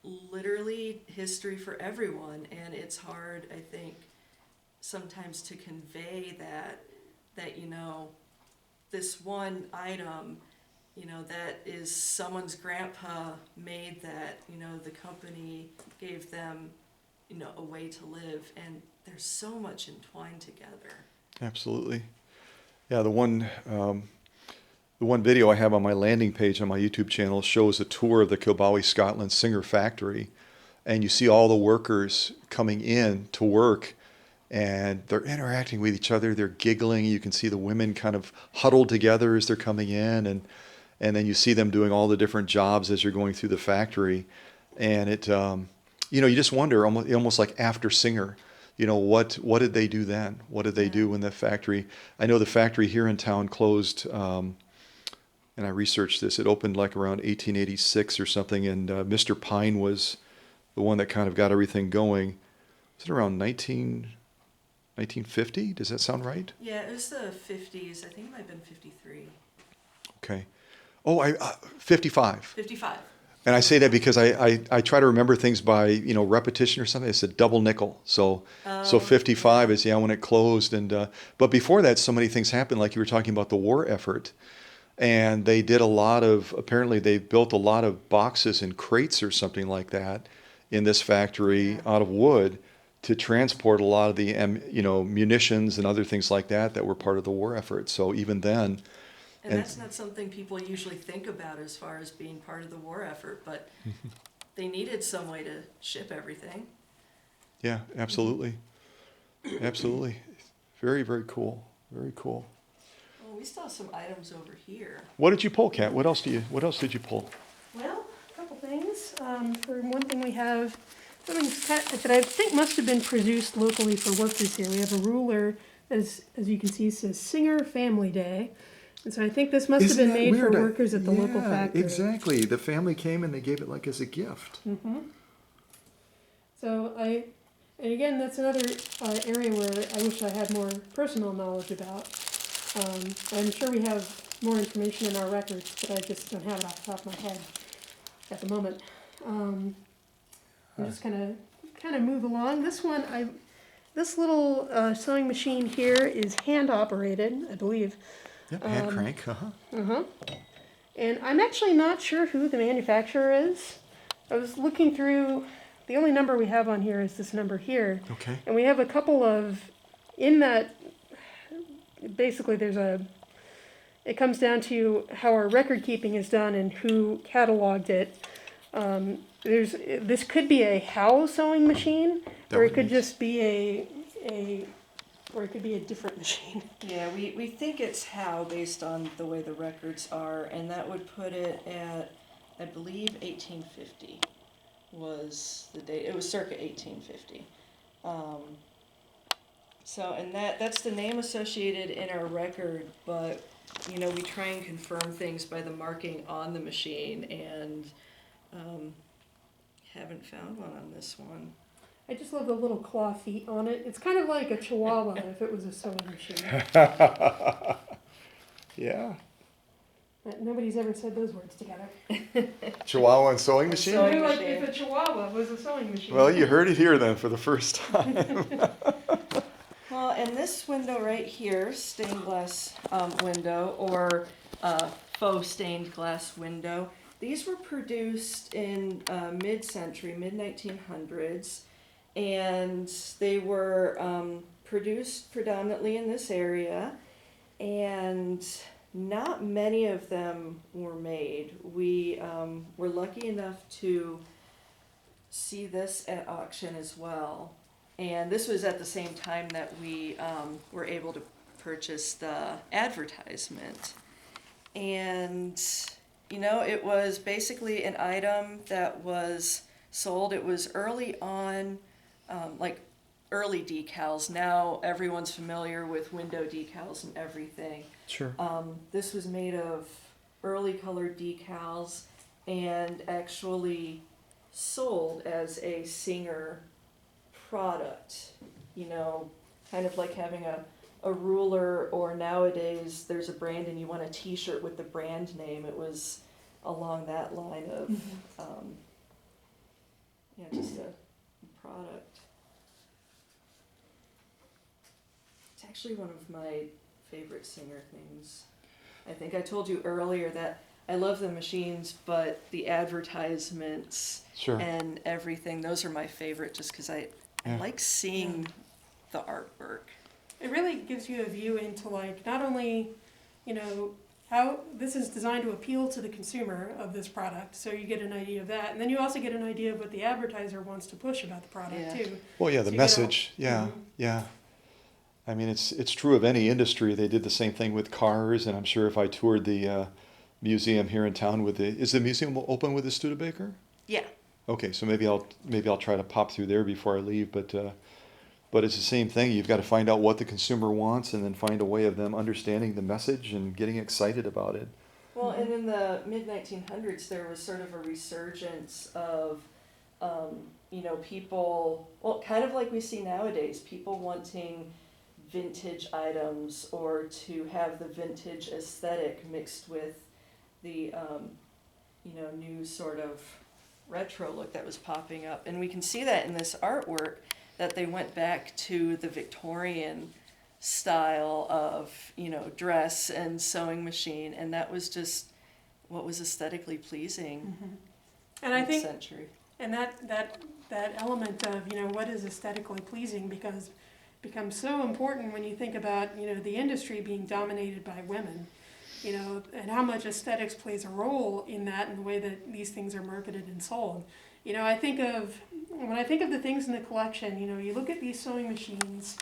literally history for everyone, and it's hard, I think, sometimes to convey that this one item, that is someone's grandpa made that, the company gave them, a way to live, and there's so much entwined together. Absolutely. Yeah, the one video I have on my landing page on my YouTube channel shows a tour of the Kilbowie, Scotland Singer factory, and you see all the workers coming in to work, and they're interacting with each other. They're giggling. You can see the women kind of huddled together as they're coming in, and then you see them doing all the different jobs as you're going through the factory, and it you just wonder, almost like after Singer. What did they do then? What did they do when the factory? I know the factory here in town closed, and I researched this. It opened like around 1886 or something, and Mr. Pine was the one that kind of got everything going. Was it around 1950? Does that sound right? Yeah, it was the 50s. I think it might have been 53. Okay. Oh, 55. 55. And I say that because I try to remember things by repetition or something. It's a double nickel. So 55 is when it closed, and but before that, so many things happened. Like you were talking about the war effort, and they did apparently they built a lot of boxes and crates or something like that in this factory out of wood to transport a lot of the munitions and other things like that were part of the war effort. So even then. And that's not something people usually think about as far as being part of the war effort, but they needed some way to ship everything. Yeah, absolutely. Absolutely. Very, very cool. Very cool. Well, we still have some items over here. What did you pull, Kat? What else did you pull? Well, a couple things. For one thing, we have something that I think must have been produced locally for workers here. We have a ruler, as you can see, says Singer Family Day. And so I think this must have been made for workers at the local factory. Exactly. The family came and they gave it like as a gift. Mm-hmm. So and again, that's another area where I wish I had more personal knowledge about. I'm sure we have more information in our records, but I just don't have it off the top of my head at the moment. I'm just kind of move along. This little sewing machine here is hand operated, I believe. Yep, hand crank. And I'm actually not sure who the manufacturer is. I was looking through, the only number we have on here is this number here. Okay. And we have a couple of, in that, basically it comes down to how our record keeping is done and who cataloged it. This could be a Howe sewing machine, or it could just be or it could be a different machine. Yeah, we think it's Howe based on the way the records are, and that would put it at, I believe, 1850 was the date. It was circa 1850. So, and that's the name associated in our record, but, you know, we try and confirm things by the marking on the machine, and haven't found one on this one. I just love the little claw feet on it. It's kind of like a chihuahua if it was a sewing machine. Yeah. Nobody's ever said those words together. Chihuahua and sewing machine? Sewing Maybe like machine. if a chihuahua was a sewing machine. Well, you heard it here then for the first time. Well, and this window right here, stained glass window, or faux stained glass window, these were produced in mid-century, mid-1900s, and they were produced predominantly in this area, and not many of them were made. We were lucky enough to see this at auction as well. And this was at the same time that we were able to purchase the advertisement. And, you know, it was basically an item that was sold. It was early on, like early decals. Now everyone's familiar with window decals and everything. Sure. This was made of early colored decals and actually sold as a Singer product, you know, kind of like having a ruler, or nowadays there's a brand and you want a t-shirt with the brand name. It was along that line of, yeah, just a product. It's actually one of my favorite Singer things. I think I told you earlier that I love the machines, but the advertisements Sure. and everything, those are my favorite, just because I like seeing the artwork. It really gives you a view into like not only, you know, how this is designed to appeal to the consumer of this product, so you get an idea of that, and then you also get an idea of what the advertiser wants to push about the product Yeah. too. Well, yeah, So the you message. get Yeah, yeah. I mean, it's true of any industry. They did the same thing with cars, and I'm sure if I toured the museum here in town with is the museum open with the Studebaker? Yeah. Okay, so maybe I'll try to pop through there before I leave. But it's the same thing. You've got to find out what the consumer wants, and then find a way of them understanding the message and getting excited about it. Well, and in the mid-1900s, there was sort of a resurgence of, you know, people, well, kind of like we see nowadays, people wanting vintage items, or to have the vintage aesthetic mixed with the, you know, new sort of retro look that was popping up. And we can see that in this artwork, that they went back to the Victorian style of, you know, dress and sewing machine, and that was just what was aesthetically pleasing. And I in the think, century. and that element of, you know, what is aesthetically pleasing becomes so important when you think about, you know, the industry being dominated by women, you know, and how much aesthetics plays a role in that and the way that these things are marketed and sold. You know, when I think of the things in the collection, you know, you look at these sewing machines,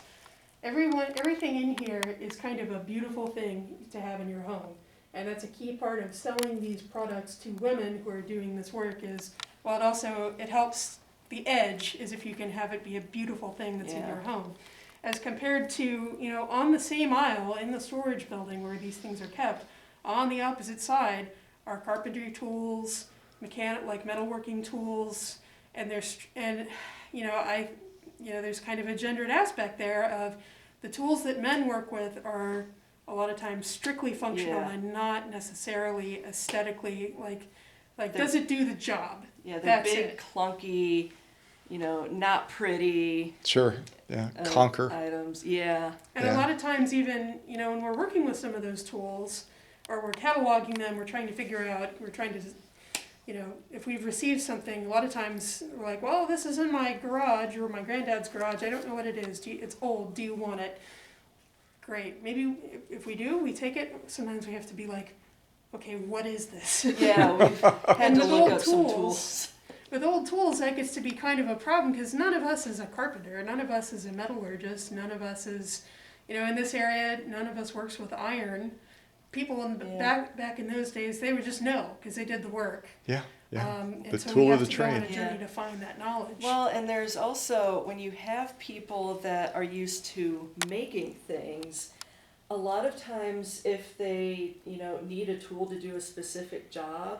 everything in here is kind of a beautiful thing to have in your home. And that's a key part of selling these products to women who are doing this work is, well, it helps the edge is if you can have it be a beautiful thing that's in your home. As compared to, you know, on the same aisle in the storage building where these things are kept, on the opposite side are carpentry tools, like metalworking tools, and there's kind of a gendered aspect there of the tools that men work with are a lot of times strictly functional and not necessarily aesthetically like does it do the job? Yeah, they're That's big, it. clunky, you know, not pretty. Sure. Yeah. Conquer. Items. Yeah. And Yeah. a lot of times even, you know, when we're working with some of those tools or we're cataloging them, we're trying to, you know, if we've received something, a lot of times we're like, well, this is in my garage or my granddad's garage. I don't know what it is. It's old. Do you want it? Great. Maybe if we do, we take it. Sometimes we have to be like, okay, what is this? Yeah, we've had And to with look old up some tools, tools. With old tools, that gets to be kind of a problem because none of us is a carpenter, none of us is a metallurgist, none of us is, you know, in this area, none of us works with iron. People back in those days, they would just know because they did the work. Yeah. Yeah. And The so we tool of have the to go on trade. a journey Yeah. to find that knowledge. Well, and there's also, when you have people that are used to making things, a lot of times if they, need a tool to do a specific job,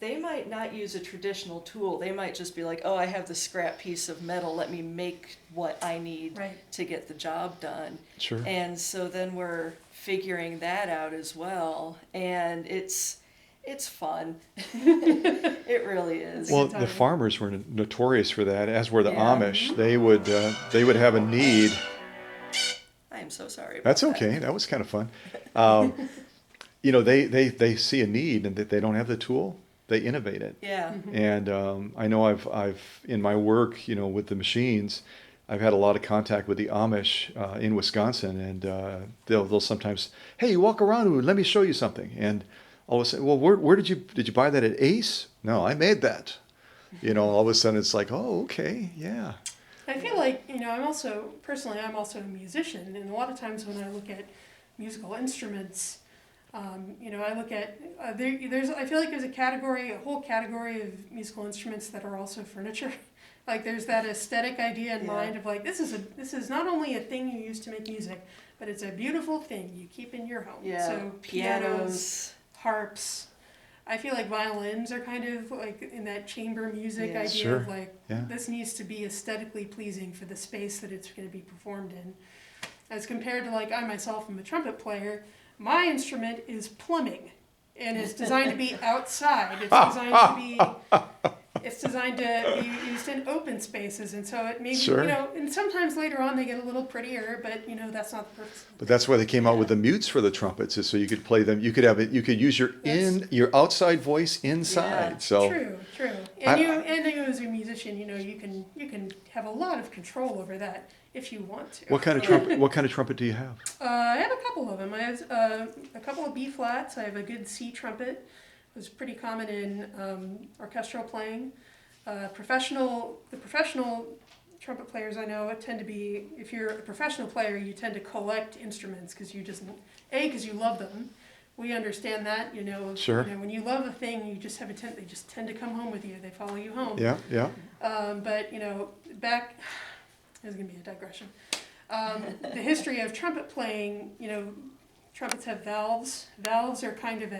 they might not use a traditional tool. They might just be like, oh, I have this scrap piece of metal, let me make what I need Right. to get the job done. Sure. And so then we're figuring that out as well, and it's fun. It really is. Well, good the time. farmers were notorious for that, as were the Yeah. Amish. They would have a need. I am so sorry about That's that. okay. That was kind of fun. They see a need and that they don't have the tool, they innovate it. Yeah. And I know I've in my work, with the machines, I've had a lot of contact with the Amish in Wisconsin, and they'll sometimes, hey, walk around and let me show you something. And all of a sudden, well, where did you buy that at Ace? No, I made that. All of a sudden it's like, oh, okay, yeah. I feel like, I'm also a musician, and a lot of times when I look at musical instruments, I look at, I feel like there's a whole category of musical instruments that are also furniture. Like there's that aesthetic idea in Yeah. mind of like, this is not only a thing you use to make music, but it's a beautiful thing you keep in your home. Yeah. So Pianos. harps. I feel like violins are kind of like in that chamber music Yeah. idea Sure. of like, Yeah. this needs to be aesthetically pleasing for the space that it's going to be performed in. As compared to like, I myself am a trumpet player, my instrument is plumbing and it's designed to be outside. It's designed to be used in open spaces, and so it maybe, Sure. and sometimes later on they get a little prettier, but that's not the purpose. But that's why they came out with the mutes for the trumpets, is so you could play them. You could have it. You could use your outside voice inside. Yeah. So True. I- And you as a musician, you can have a lot of control over that if you want to. what kind of trumpet? What kind of trumpet do you have? I have a couple of them. I have a couple of B flats. I have a good C trumpet. It was pretty common in orchestral playing. The professional trumpet players I know tend to be, if you're a professional player, you tend to collect instruments because because you love them. We understand that, Sure. When you love a thing, you just they just tend to come home with you. They follow you home. Yeah. But back, there's going to be a digression. The history of trumpet playing, trumpets have valves. Valves are kind of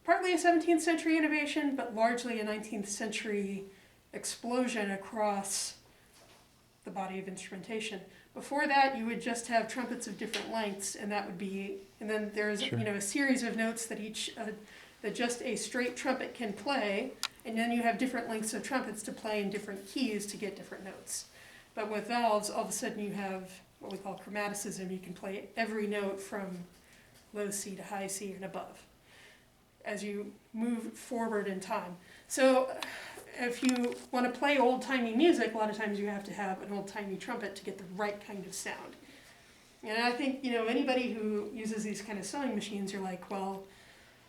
partly a 17th century innovation, but largely a 19th century explosion across the body of instrumentation. Before that, you would just have trumpets of different lengths, and then there's Sure. a series of notes that that just a straight trumpet can play, and then you have different lengths of trumpets to play in different keys to get different notes. But with valves, all of a sudden you have what we call chromaticism. You can play every note from low C to high C and above as you move forward in time. So if you want to play old-timey music, a lot of times you have to have an old-timey trumpet to get the right kind of sound. And I think, anybody who uses these kind of sewing machines, you're like, well,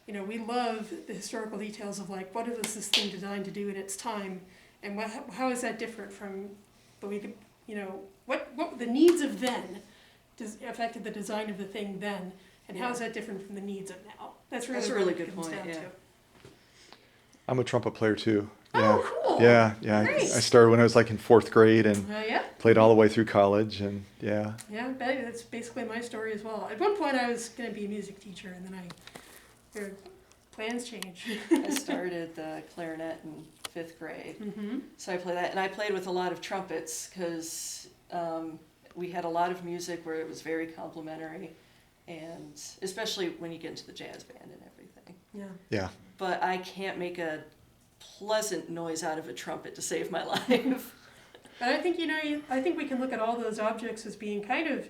we love the historical details of like, what is this thing designed to do in its time, and how is that different from the way what the needs of then affected the design of the thing then, and how is that different from the needs of now? That's really That's a what really it good comes point, down yeah. to. I'm a trumpet player too. Oh, cool. Yeah. Great. I started when I was like in 4th grade and Yeah. played all the way through college, and yeah. Yeah, that's basically my story as well. At one point, I was going to be a music teacher, and then their plans changed. I started the clarinet in 5th grade. Mm-hmm. So I played that, and I played with a lot of trumpets because we had a lot of music where it was very complimentary, and especially when you get into the jazz band and everything. Yeah. Yeah. But I can't make a pleasant noise out of a trumpet to save my life. But I think, I think we can look at all those objects as being kind of,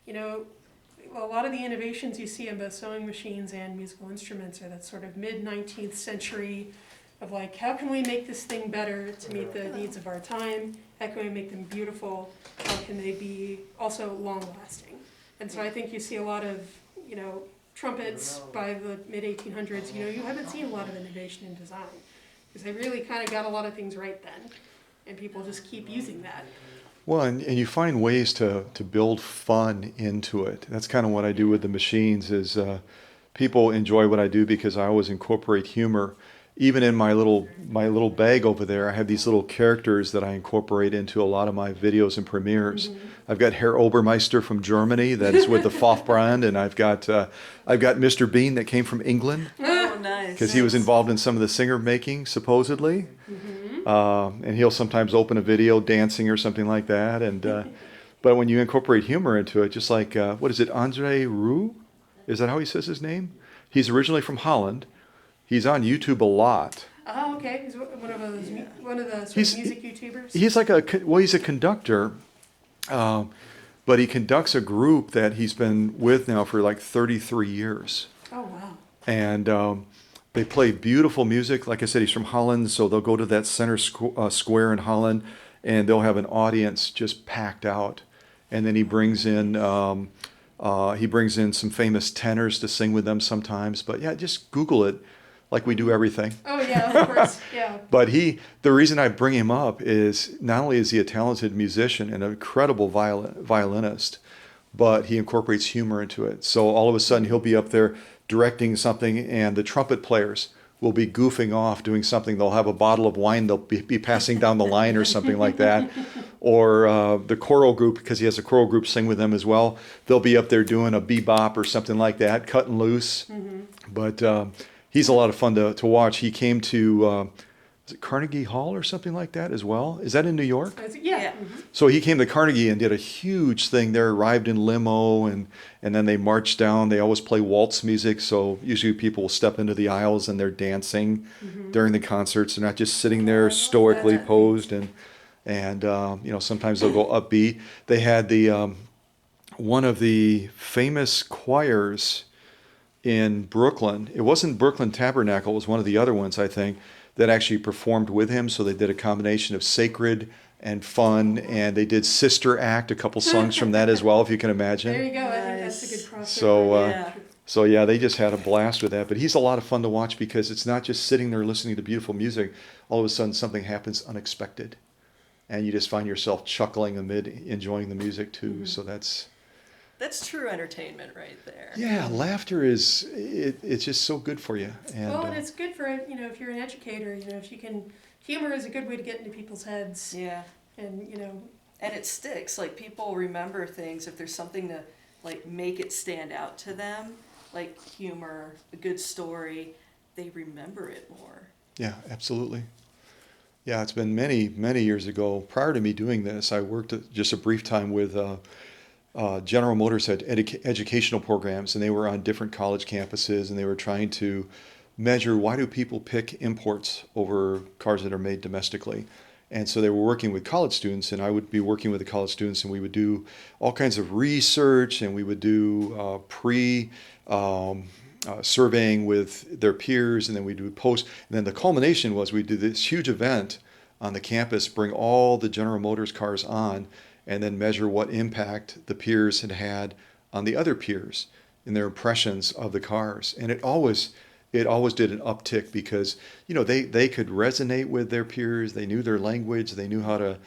a lot of the innovations you see in both sewing machines and musical instruments are that sort of mid-19th century of like, how can we make this thing better to meet the needs of our time? How can we make them beautiful? How can they be also long-lasting? And so I think you see a lot of, trumpets by the mid-1800s, you haven't seen a lot of innovation in design. Because they really kind of got a lot of things right then. And people just keep using that. Well, and you find ways to build fun into it. That's kind of what I do with the machines is people enjoy what I do because I always incorporate humor. Even in my little bag over there, I have these little characters that I incorporate into a lot of my videos and premieres. I've got Herr Obermeister from Germany that is with the Pfaff brand, and I've got Mr. Bean that came from England Oh, nice. because he was involved in some of the singer making supposedly. And he'll sometimes open a video dancing or something like that. And but when you incorporate humor into it, just like what is it, Andre Roux? Is that how he says his name? He's originally from Holland. He's on YouTube a lot. Oh, okay. He's one of those, one of the sort He's- of music YouTubers. He's like he's a conductor, but he conducts a group that he's been with now for like 33 years. Oh, wow. And they play beautiful music. Like I said, he's from Holland, so they'll go to that center square in Holland, and they'll have an audience just packed out. And then he brings in some famous tenors to sing with them sometimes. But yeah, just Google it, like we do everything. Oh, yeah, of course. Yeah. But the reason I bring him up is not only is he a talented musician and an incredible violinist, but he incorporates humor into it. So all of a sudden he'll be up there directing something, and the trumpet players will be goofing off doing something. They'll have a bottle of wine they'll be passing down the line or something like that. Or the choral group, because he has a choral group sing with them as well, they'll be up there doing a bebop or something like that, cutting loose. But he's a lot of fun to watch. He came to is it Carnegie Hall or something like that as well? Is that in New York? Yeah. Yeah. So he came to Carnegie and did a huge thing there, arrived in limo, and then they marched down. They always play waltz music, so usually people will step into the aisles and they're dancing during the concerts. They're not just sitting there stoically posed, and sometimes they'll go upbeat. They had the one of the famous choirs in Brooklyn. It wasn't Brooklyn Tabernacle, it was one of the other ones, I think, that actually performed with him. So they did a combination of sacred and fun, and they did Sister Act, a couple songs from that as well, if you can imagine. There you go. I think that's a good crossover. So, Yeah. So yeah, they just had a blast with that. But he's a lot of fun to watch because it's not just sitting there listening to beautiful music. All of a sudden something happens unexpected, and you just find yourself chuckling amid enjoying the music too. So that's true entertainment right there. yeah, laughter it's just so good for you. And Well, and it's good for, if you're an educator, if you can, humor is a good way to get into people's heads. Yeah. And, And it sticks. Like, people remember things if there's something to, like, make it stand out to them, like humor, a good story, they remember it more. yeah, absolutely. Yeah, it's been many, many years ago. Prior to me doing this, I worked just a brief time with General Motors had educational programs, and they were on different college campuses, and they were trying to measure why do people pick imports over cars that are made domestically. And so they were working with college students, and I would be working with the college students, and we would do all kinds of research, and we would do surveying with their peers, and then we do post. And then the culmination was we did this huge event on the campus, bring all the General Motors cars on, and then measure what impact the peers had had on the other peers in their impressions of the cars. And it always did an uptick because, they could resonate with their peers. They knew their language. They knew how to,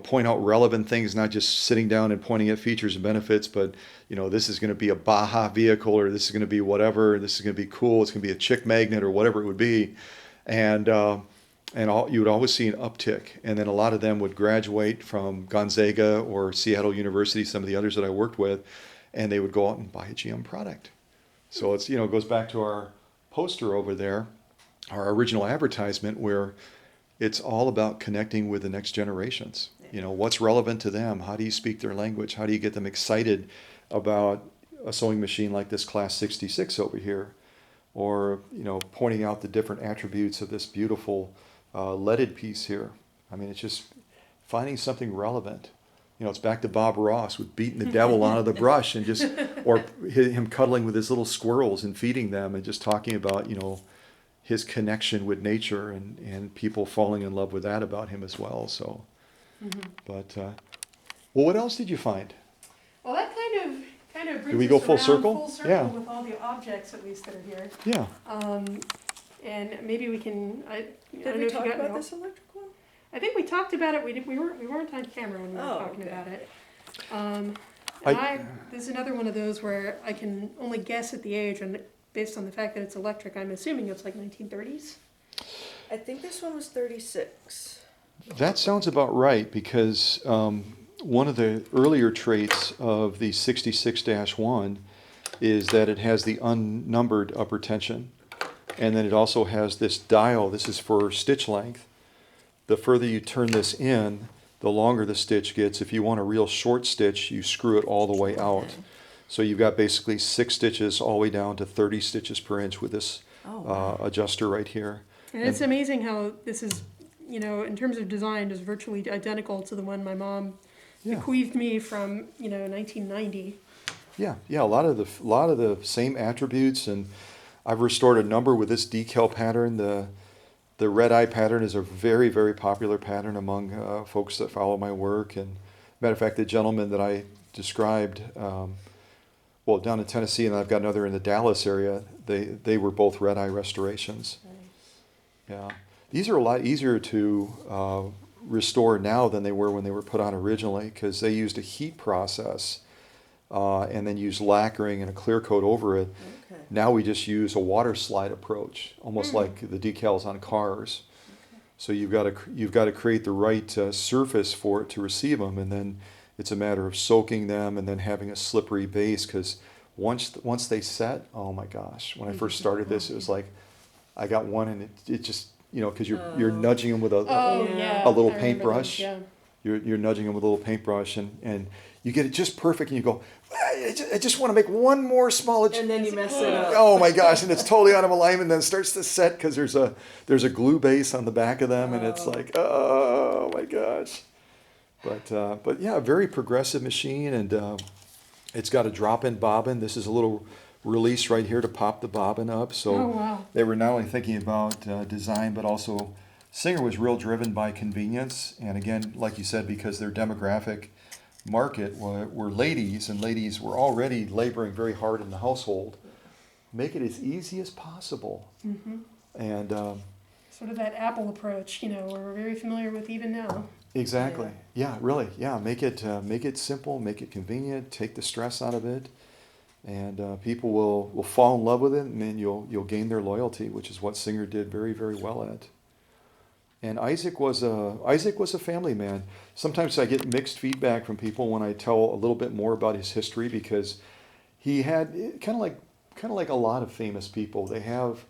point out relevant things, not just sitting down and pointing at features and benefits, but, this is going to be a Baja vehicle, or this is going to be whatever. This is going to be cool. It's going to be a chick magnet or whatever it would be. And you would always see an uptick. And then a lot of them would graduate from Gonzaga or Seattle University, some of the others that I worked with, and they would go out and buy a GM product. So it's, it goes back to our poster over there, our original advertisement, where it's all about connecting with the next generations. What's relevant to them? How do you speak their language? How do you get them excited about a sewing machine like this Class 66 over here? Or, pointing out the different attributes of this beautiful leaded piece here. I mean, it's just finding something relevant. It's back to Bob Ross with beating the devil out of the brush, and or him cuddling with his little squirrels and feeding them, and just talking about, his connection with nature, and people falling in love with that about him as well. So, but, well, what else did you find? well, that kind of brings Did we go us full around circle? full circle Yeah. with all the objects, at least, that are here. Yeah. And maybe we can, I don't know Did we if you talk got about no- this electric one? I think we talked about it. We weren't on camera when we were Oh, talking okay. about it. And I- this is another one of those where I can only guess at the age, and based on the fact that it's electric, I'm assuming it's like 1930s. I think this one was 36. That sounds about right because one of the earlier traits of the 66-1 is that it has the unnumbered upper tension. And then it also has this dial. This is for stitch length. The further you turn this in, the longer the stitch gets. If you want a real short stitch, you screw it all the way out. So you've got basically 6 stitches all the way down to 30 stitches per inch with this adjuster right here. And it's amazing how this is, you know, in terms of design, is virtually identical to the one my mom bequeathed me from, you know, 1990. Yeah, a lot of the same attributes, and I've restored a number with this decal pattern. The red eye pattern is a very, very popular pattern among folks that follow my work. And matter of fact, the gentleman that I described, well, down in Tennessee, and I've got another in the Dallas area, they were both red eye restorations. Yeah, these are a lot easier to restore now than they were when they were put on originally, because they used a heat process and then used lacquering and a clear coat over it. Okay. Now we just use a water slide approach, almost like the decals on cars. Okay. So you've got to create the right surface for it to receive them, and then it's a matter of soaking them and then having a slippery base, because once they set, oh my gosh! When I first started this, it was like I got one and it just, you know, because you're nudging them with a little paintbrush. Yeah. You're nudging them with a little paintbrush, and you get it just perfect, and you go, I just want to make one more small And then you mess it up. Oh my gosh, and it's totally out of alignment, and then it starts to set because there's a glue base on the back of them, and it's like, oh my gosh. But yeah, a very progressive machine, and it's got a drop-in bobbin. This is a little release right here to pop the bobbin up. So they were not only thinking about design, but also Singer was real driven by convenience. And again, like you said, because their demographic market were ladies, and ladies were already laboring very hard in the household. Make it as easy as possible. Mm-hmm. And sort of that Apple approach, you know, we're very familiar with even now. exactly. Yeah, really. Yeah, make it simple, make it convenient, take the stress out of it, and people will fall in love with it, and then you'll gain their loyalty, which is what Singer did very, very well at. And Isaac was a family man. Sometimes I get mixed feedback from people when I tell a little bit more about his history, because he had kind of like a lot of famous people. They have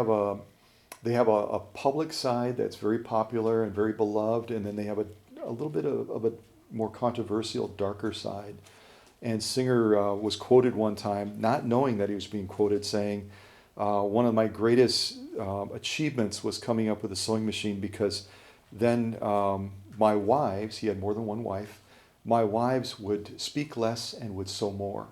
a public side that's very popular and very beloved, and then they have a little bit of a more controversial, darker side. And Singer was quoted one time, not knowing that he was being quoted, saying, one of my greatest achievements was coming up with a sewing machine, because then my wives, he had more than one wife, my wives would speak less and would sew more.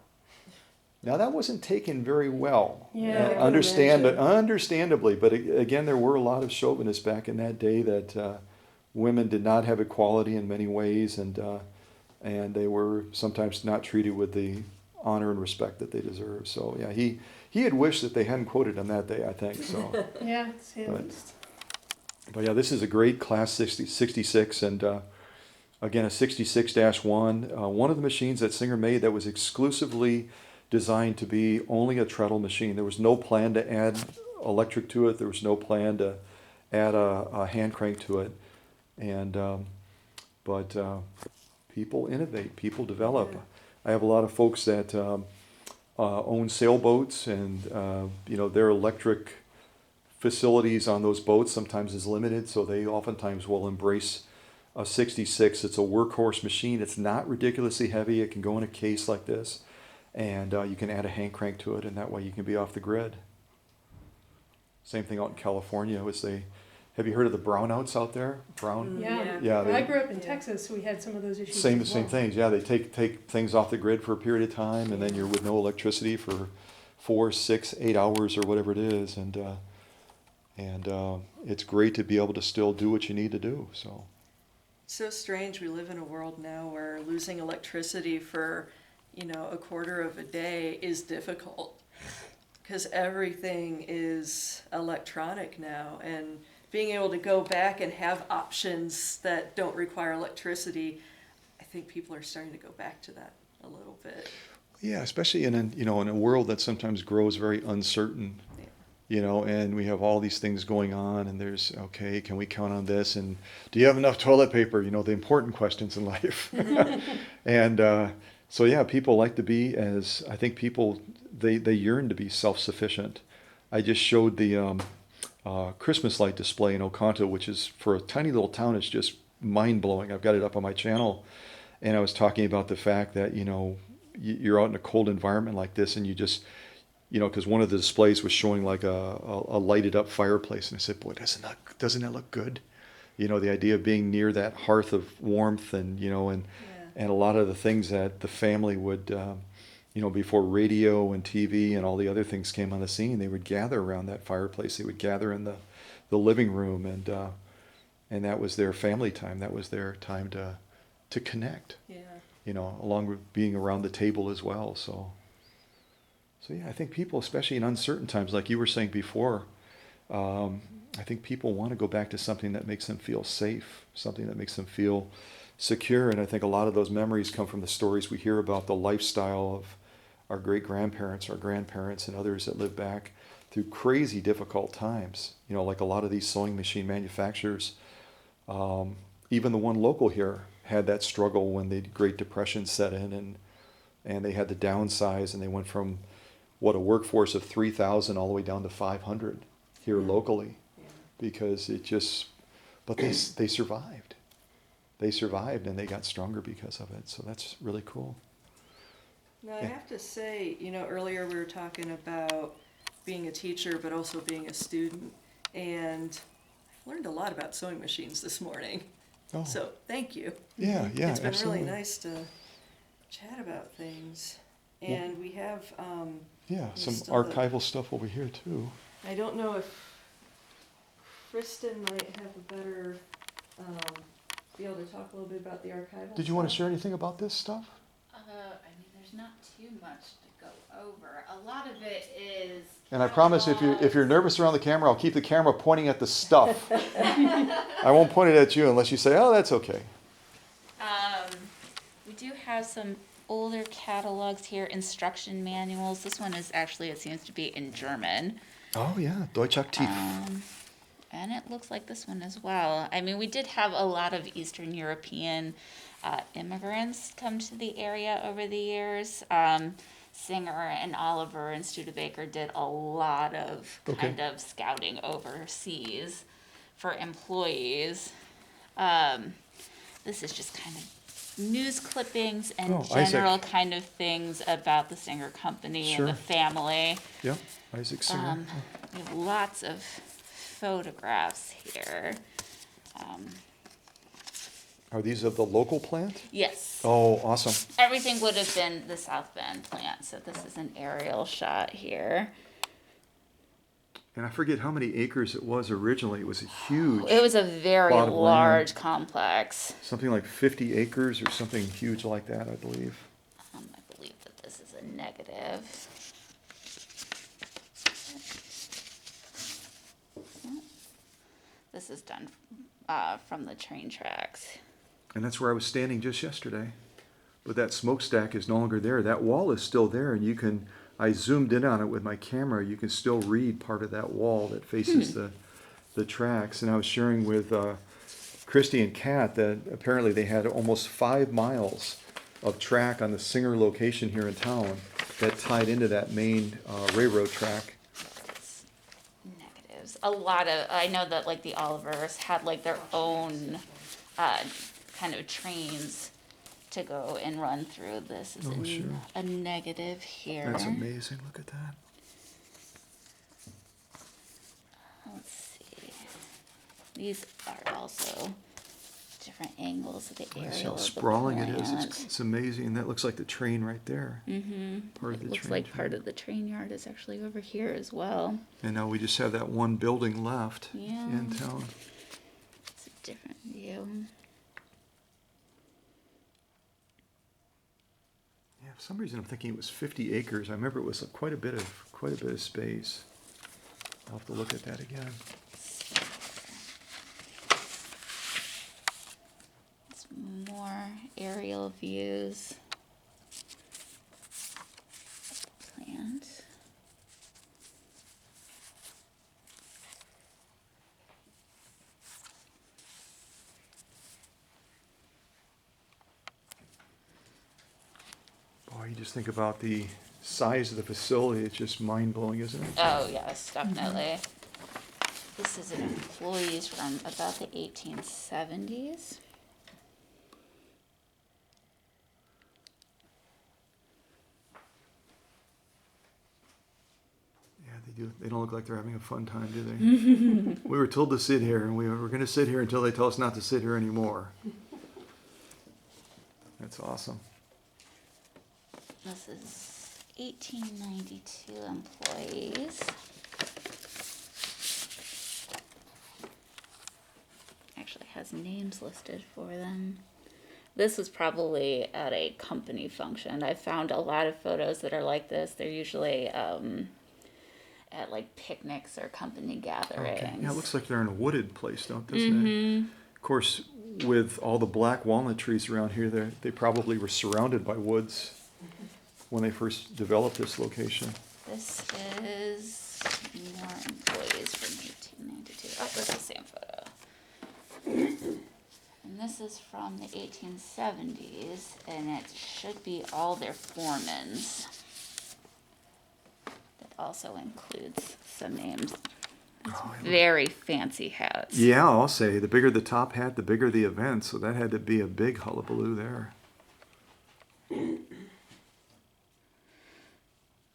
Now that wasn't taken very well, understandably, but again, there were a lot of chauvinists back in that day that women did not have equality in many ways, and they were sometimes not treated with the honor and respect that they deserve. So yeah, he had wished that they hadn't quoted him that day, I think. So Yeah, say at least. but yeah, this is a great class 66, and again, a 66-1. One of the machines that Singer made that was exclusively designed to be only a treadle machine. There was no plan to add electric to it. There was no plan to add a hand crank to it. And but people innovate, people develop. Yeah. I have a lot of folks that own sailboats, and their electric facilities on those boats sometimes is limited, so they oftentimes will embrace a 66. It's a workhorse machine. It's not ridiculously heavy. It can go in a case like this, and you can add a hand crank to it, and that way you can be off the grid. Same thing out in California. Have you heard of the brownouts out there? Yeah, I grew up in Texas, so we had some of those issues. Same as well. things. Yeah, they take things off the grid for a period of time, and then you're with no electricity for 4, 6, 8 hours or whatever it is, and it's great to be able to still do what you need to do. So. It's so strange. We live in a world now where losing electricity for, a quarter of a day is difficult, because everything is electronic now, and being able to go back and have options that don't require electricity, I think people are starting to go back to that a little bit. Yeah, especially in a world that sometimes grows very uncertain, Yeah. and we have all these things going on, and there's, okay, can we count on this? And do you have enough toilet paper? The important questions in life. And so, yeah, people like to be I think people, they yearn to be self-sufficient. I just showed the Christmas light display in Oconto, which is, for a tiny little town, is just mind-blowing. I've got it up on my channel, and I was talking about the fact that, you're out in a cold environment like this, and you just, because one of the displays was showing like a lighted up fireplace, and I said, boy, doesn't that look good? The idea of being near that hearth of warmth, and Yeah. and a lot of the things that the family would, before radio and TV and all the other things came on the scene, they would gather around that fireplace. They would gather in the living room, and that was their family time. That was their time to connect. Yeah. Along with being around the table as well. So yeah, I think people, especially in uncertain times, like you were saying before, I think people want to go back to something that makes them feel safe, something that makes them feel secure. And I think a lot of those memories come from the stories we hear about the lifestyle of our great-grandparents, our grandparents, and others that lived back through crazy difficult times. Like a lot of these sewing machine manufacturers, even the one local here had that struggle when the Great Depression set in, and they had to downsize, and they went from a workforce of 3,000 all the way down to 500 here Yeah. locally, Yeah. because but they survived. They survived, and they got stronger because of it. So that's really cool. Now, I Yeah. have to say, earlier we were talking about being a teacher, but also being a student, and I've learned a lot about sewing machines this morning. Oh, So, thank you. yeah, It's been absolutely. really nice to chat about things. And we have, Yeah, some still have- archival stuff over here too. I don't know if Kristen might have a better, be able to talk a little bit about the archival Did you want to stuff. share anything about this stuff? There's not too much to go over. A lot of it is. And I promise, if you're nervous around the camera, I'll keep the camera pointing at the stuff. I won't point it at you unless you say, "Oh, that's okay." We do have some older catalogs here, instruction manuals. This one is actually, it seems to be in German. Oh yeah, Deutsch Aktiv. And it looks like this one as well. I mean, we did have a lot of Eastern European immigrants come to the area over the years. Singer and Oliver and Studebaker did a lot of Okay. kind of scouting overseas for employees. This is just kind of news clippings and Oh, Isaac. general kind of things about the Singer company Sure. and the family. Yeah, Isaac Singer. We have lots of photographs here. Are these of the local plant? Yes. Oh, awesome. Everything would have been the South Bend plant, so this is an aerial shot here. And I forget how many acres it was originally. It was a huge, It was a very Plot of land. large complex. something like 50 acres or something huge like that, I believe. I believe that this is a negative. This is done from the train tracks. And that's where I was standing just yesterday. But that smokestack is no longer there. That wall is still there, and I zoomed in on it with my camera. You can still read part of that wall that faces the tracks. And I was sharing with Christy and Kat that apparently they had almost 5 miles of track on the Singer location here in town that tied into that main railroad track. Negatives. A lot of, I know that like the Olivers had like their own kind of trains to go and run through. This is Oh, sure. a negative here. That's amazing. Look at that. Let's see. These are also different angles of the I aerial see how of the sprawling it is. plant. It's amazing. And that looks like the train right there. Part of It the looks train like track. part of the train yard is actually over here as well. And now we just have that one building left Yeah. in town. It's a different view. Yeah, for some reason I'm thinking it was 50 acres. I remember it was quite a bit of space. I'll have to look at that again. It's more aerial views. you just think about the size of the facility, it's just mind-blowing, isn't it? Oh, yes, definitely. This is an employees from about the 1870s. Yeah, they do. They don't look like they're having a fun time, do they? We were told to sit here, and we were going to sit here until they tell us not to sit here anymore. That's awesome. This is 1892 employees. Actually has names listed for them. This was probably at a company function. I found a lot of photos that are like this. They're usually at like picnics or company gatherings. Okay. Yeah, it looks like they're in a wooded place, doesn't it? Of course, with all the black walnut trees around here, they probably were surrounded by woods when they first developed this location. This is more employees from 1892. Oh, that's the same photo. And this is from the 1870s, and it should be all their foremans. That also includes some names. Very fancy hats. Yeah, I'll say, the bigger the top hat, the bigger the event, so that had to be a big hullabaloo there.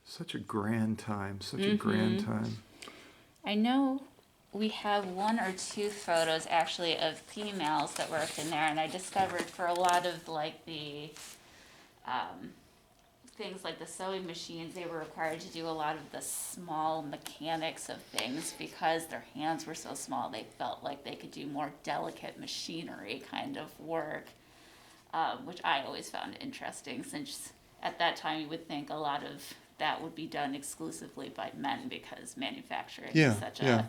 Such a grand time, such a grand time. I know we have one or two photos actually of females that worked in there, and I discovered for a lot of like the things like the sewing machines, they were required to do a lot of the small mechanics of things because their hands were so small. They felt like they could do more delicate machinery kind of work, which I always found interesting, since at that time you would think a lot of that would be done exclusively by men because manufacturing is such a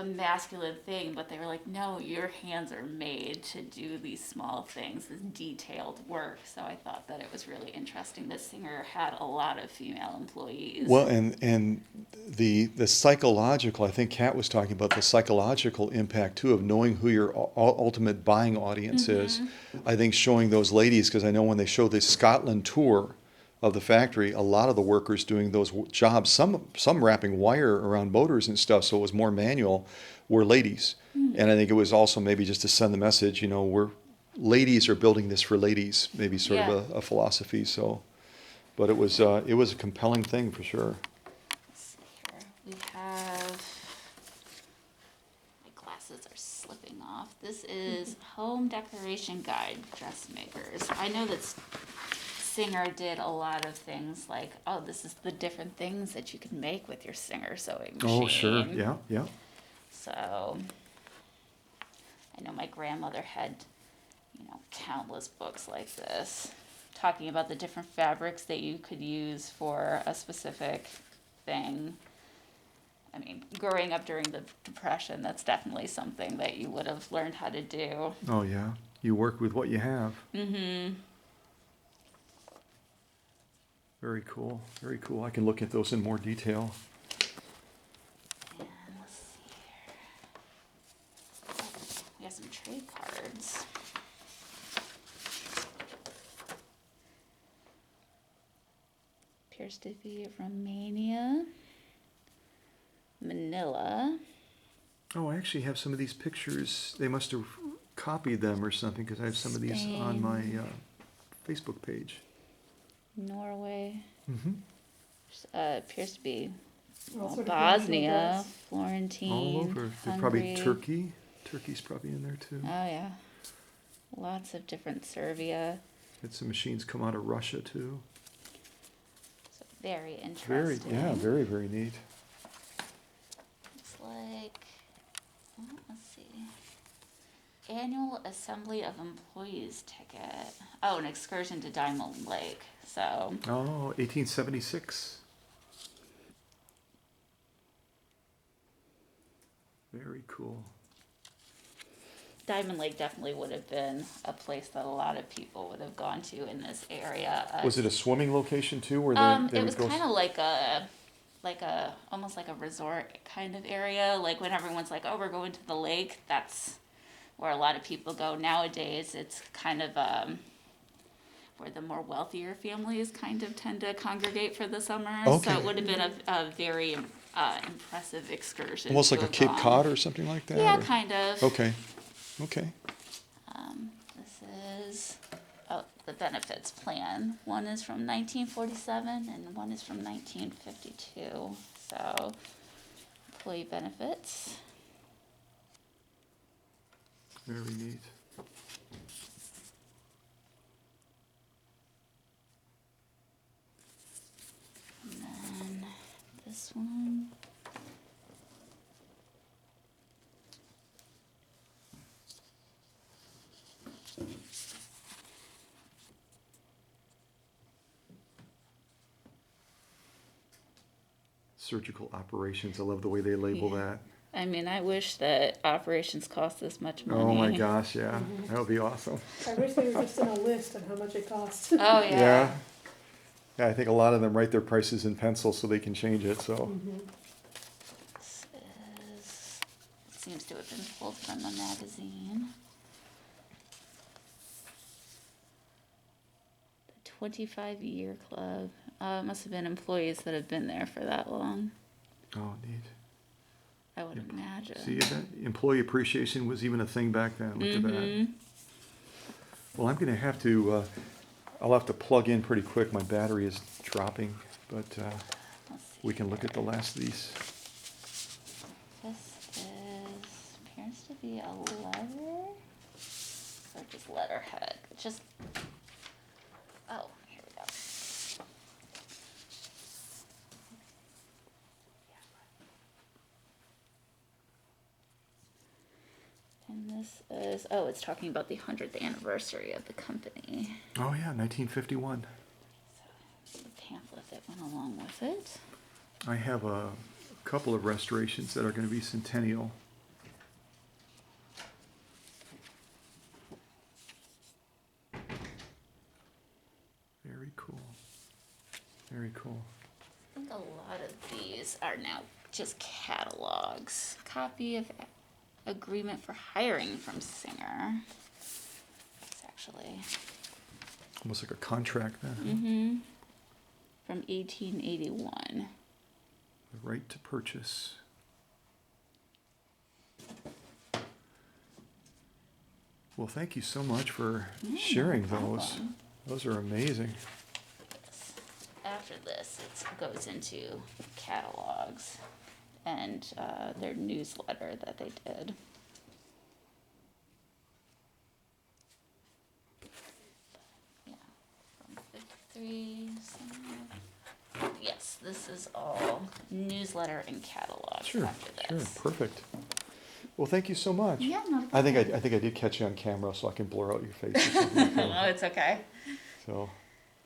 masculine thing. But they were like, no, your hands are made to do these small things, this detailed work. So I thought that it was really interesting that Singer had a lot of female employees. Well, and the psychological, I think Kat was talking about the psychological impact too of knowing who your ultimate buying audience is. I think showing those ladies, because I know when they showed the Scotland tour of the factory, a lot of the workers doing those jobs, some wrapping wire around motors and stuff, so it was more manual, were ladies. And I think it was also maybe just to send the message, you know, we're ladies are building this for ladies, maybe sort of a philosophy. So, but it was a compelling thing for sure. Let's see here. We have, my glasses are slipping off. This is Home Decoration Guide Dressmakers. I know that Singer did a lot of things like, oh, this is the different things that you can make with your Singer sewing machine. Oh, sure. Yeah, yeah. So I know my grandmother had, you know, countless books like this talking about the different fabrics that you could use for a specific thing. I mean, growing up during the Depression, that's definitely something that you would have learned how to do. Oh, yeah. You work with what you have. Very cool. Very cool. I can look at those in more detail. And let's see here. We have some trade cards. Appears to be Romania, Manila. Oh, I actually have some of these pictures. They must have copied them or something, because I have some of these on my Facebook page. Norway. Mm-hmm. Appears to be Also Bosnia, Florentine, All over. They're Hungary. probably Turkey. Turkey's probably in there too. Oh yeah, lots of different Serbia. Had some machines come out of Russia too. So very interesting. Very, very neat. Looks like, let's see, annual assembly of employees ticket. Oh, an excursion to Diamond Lake. So. Oh, 1876. Very cool. Diamond Lake definitely would have been a place that a lot of people would have gone to in this area. Was it a swimming location too, where they It would was go? kind of like a almost like a resort kind of area. Like when everyone's like, "Oh, we're going to the lake," that's where a lot of people go nowadays. It's kind of where the more wealthier families kind of tend to congregate for the summer. Okay. So it would have been a very impressive excursion. Almost to like a have Cape gone. Cod or something like that? Yeah, or- kind of. Okay, okay. This is the benefits plan. One is from 1947 and one is from 1952. So employee benefits. Very neat. And then this one. Surgical operations, I love the way they label Yeah. that. I mean, I wish that operations cost this much money. Oh my gosh, yeah, that would be awesome. I wish they were just in a list of how much it costs. Oh yeah. Yeah. Yeah, I think a lot of them write their prices in pencil so they can change it, so. This is, it seems to have been pulled from a magazine. The 25-year club. It must have been employees that have been there for that long, Oh, neat. I would imagine. See, that employee appreciation was even a thing back then, look at that. Well, I'm gonna have to, I'll have to plug in pretty quick, my battery is dropping, but, Let's see we can look at the here. last of these. This is, appears to be a letter, or just letterhead, just, oh, here we go. And this is, oh, it's talking about the 100th anniversary of the company. Oh yeah, 1951. So the pamphlet that went along with it. I have a couple of restorations that are gonna be centennial. Very cool. Very cool. I think a lot of these are now just catalogs. Copy of agreement for hiring from Singer. It's actually Almost like a contract then. from 1881. The right to purchase. Well, thank you so much for sharing those. problem. Those are amazing. After this, it goes into catalogs and their newsletter that they did. Yeah, from 53. Yes, this is all newsletter and catalogs Sure, after sure, this. perfect. Well, thank you so much. Yeah, not a I think problem. I think I did catch you on camera, so I can blur out your face. Or something like that. Oh, it's okay. So,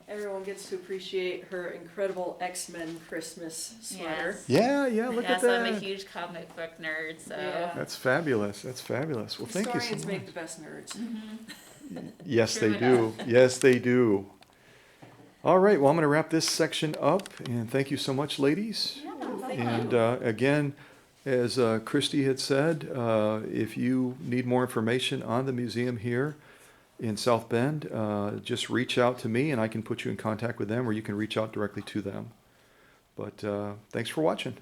Everyone gets to appreciate her incredible X-Men Christmas sweater. Yes. yeah, look at Yes, I'm a that. huge comic book nerd, so. Yeah. That's fabulous. That's fabulous. Well, thank you so Historians much. make the best nerds. Yes, True they do. Yes, they do. All right. Well, I'm going to wrap this section up, and thank you so much, ladies. And again, as Christy had said, if you need more information on the museum here in South Bend, just reach out to me and I can put you in contact with them, or you can reach out directly to them. But thanks for watching.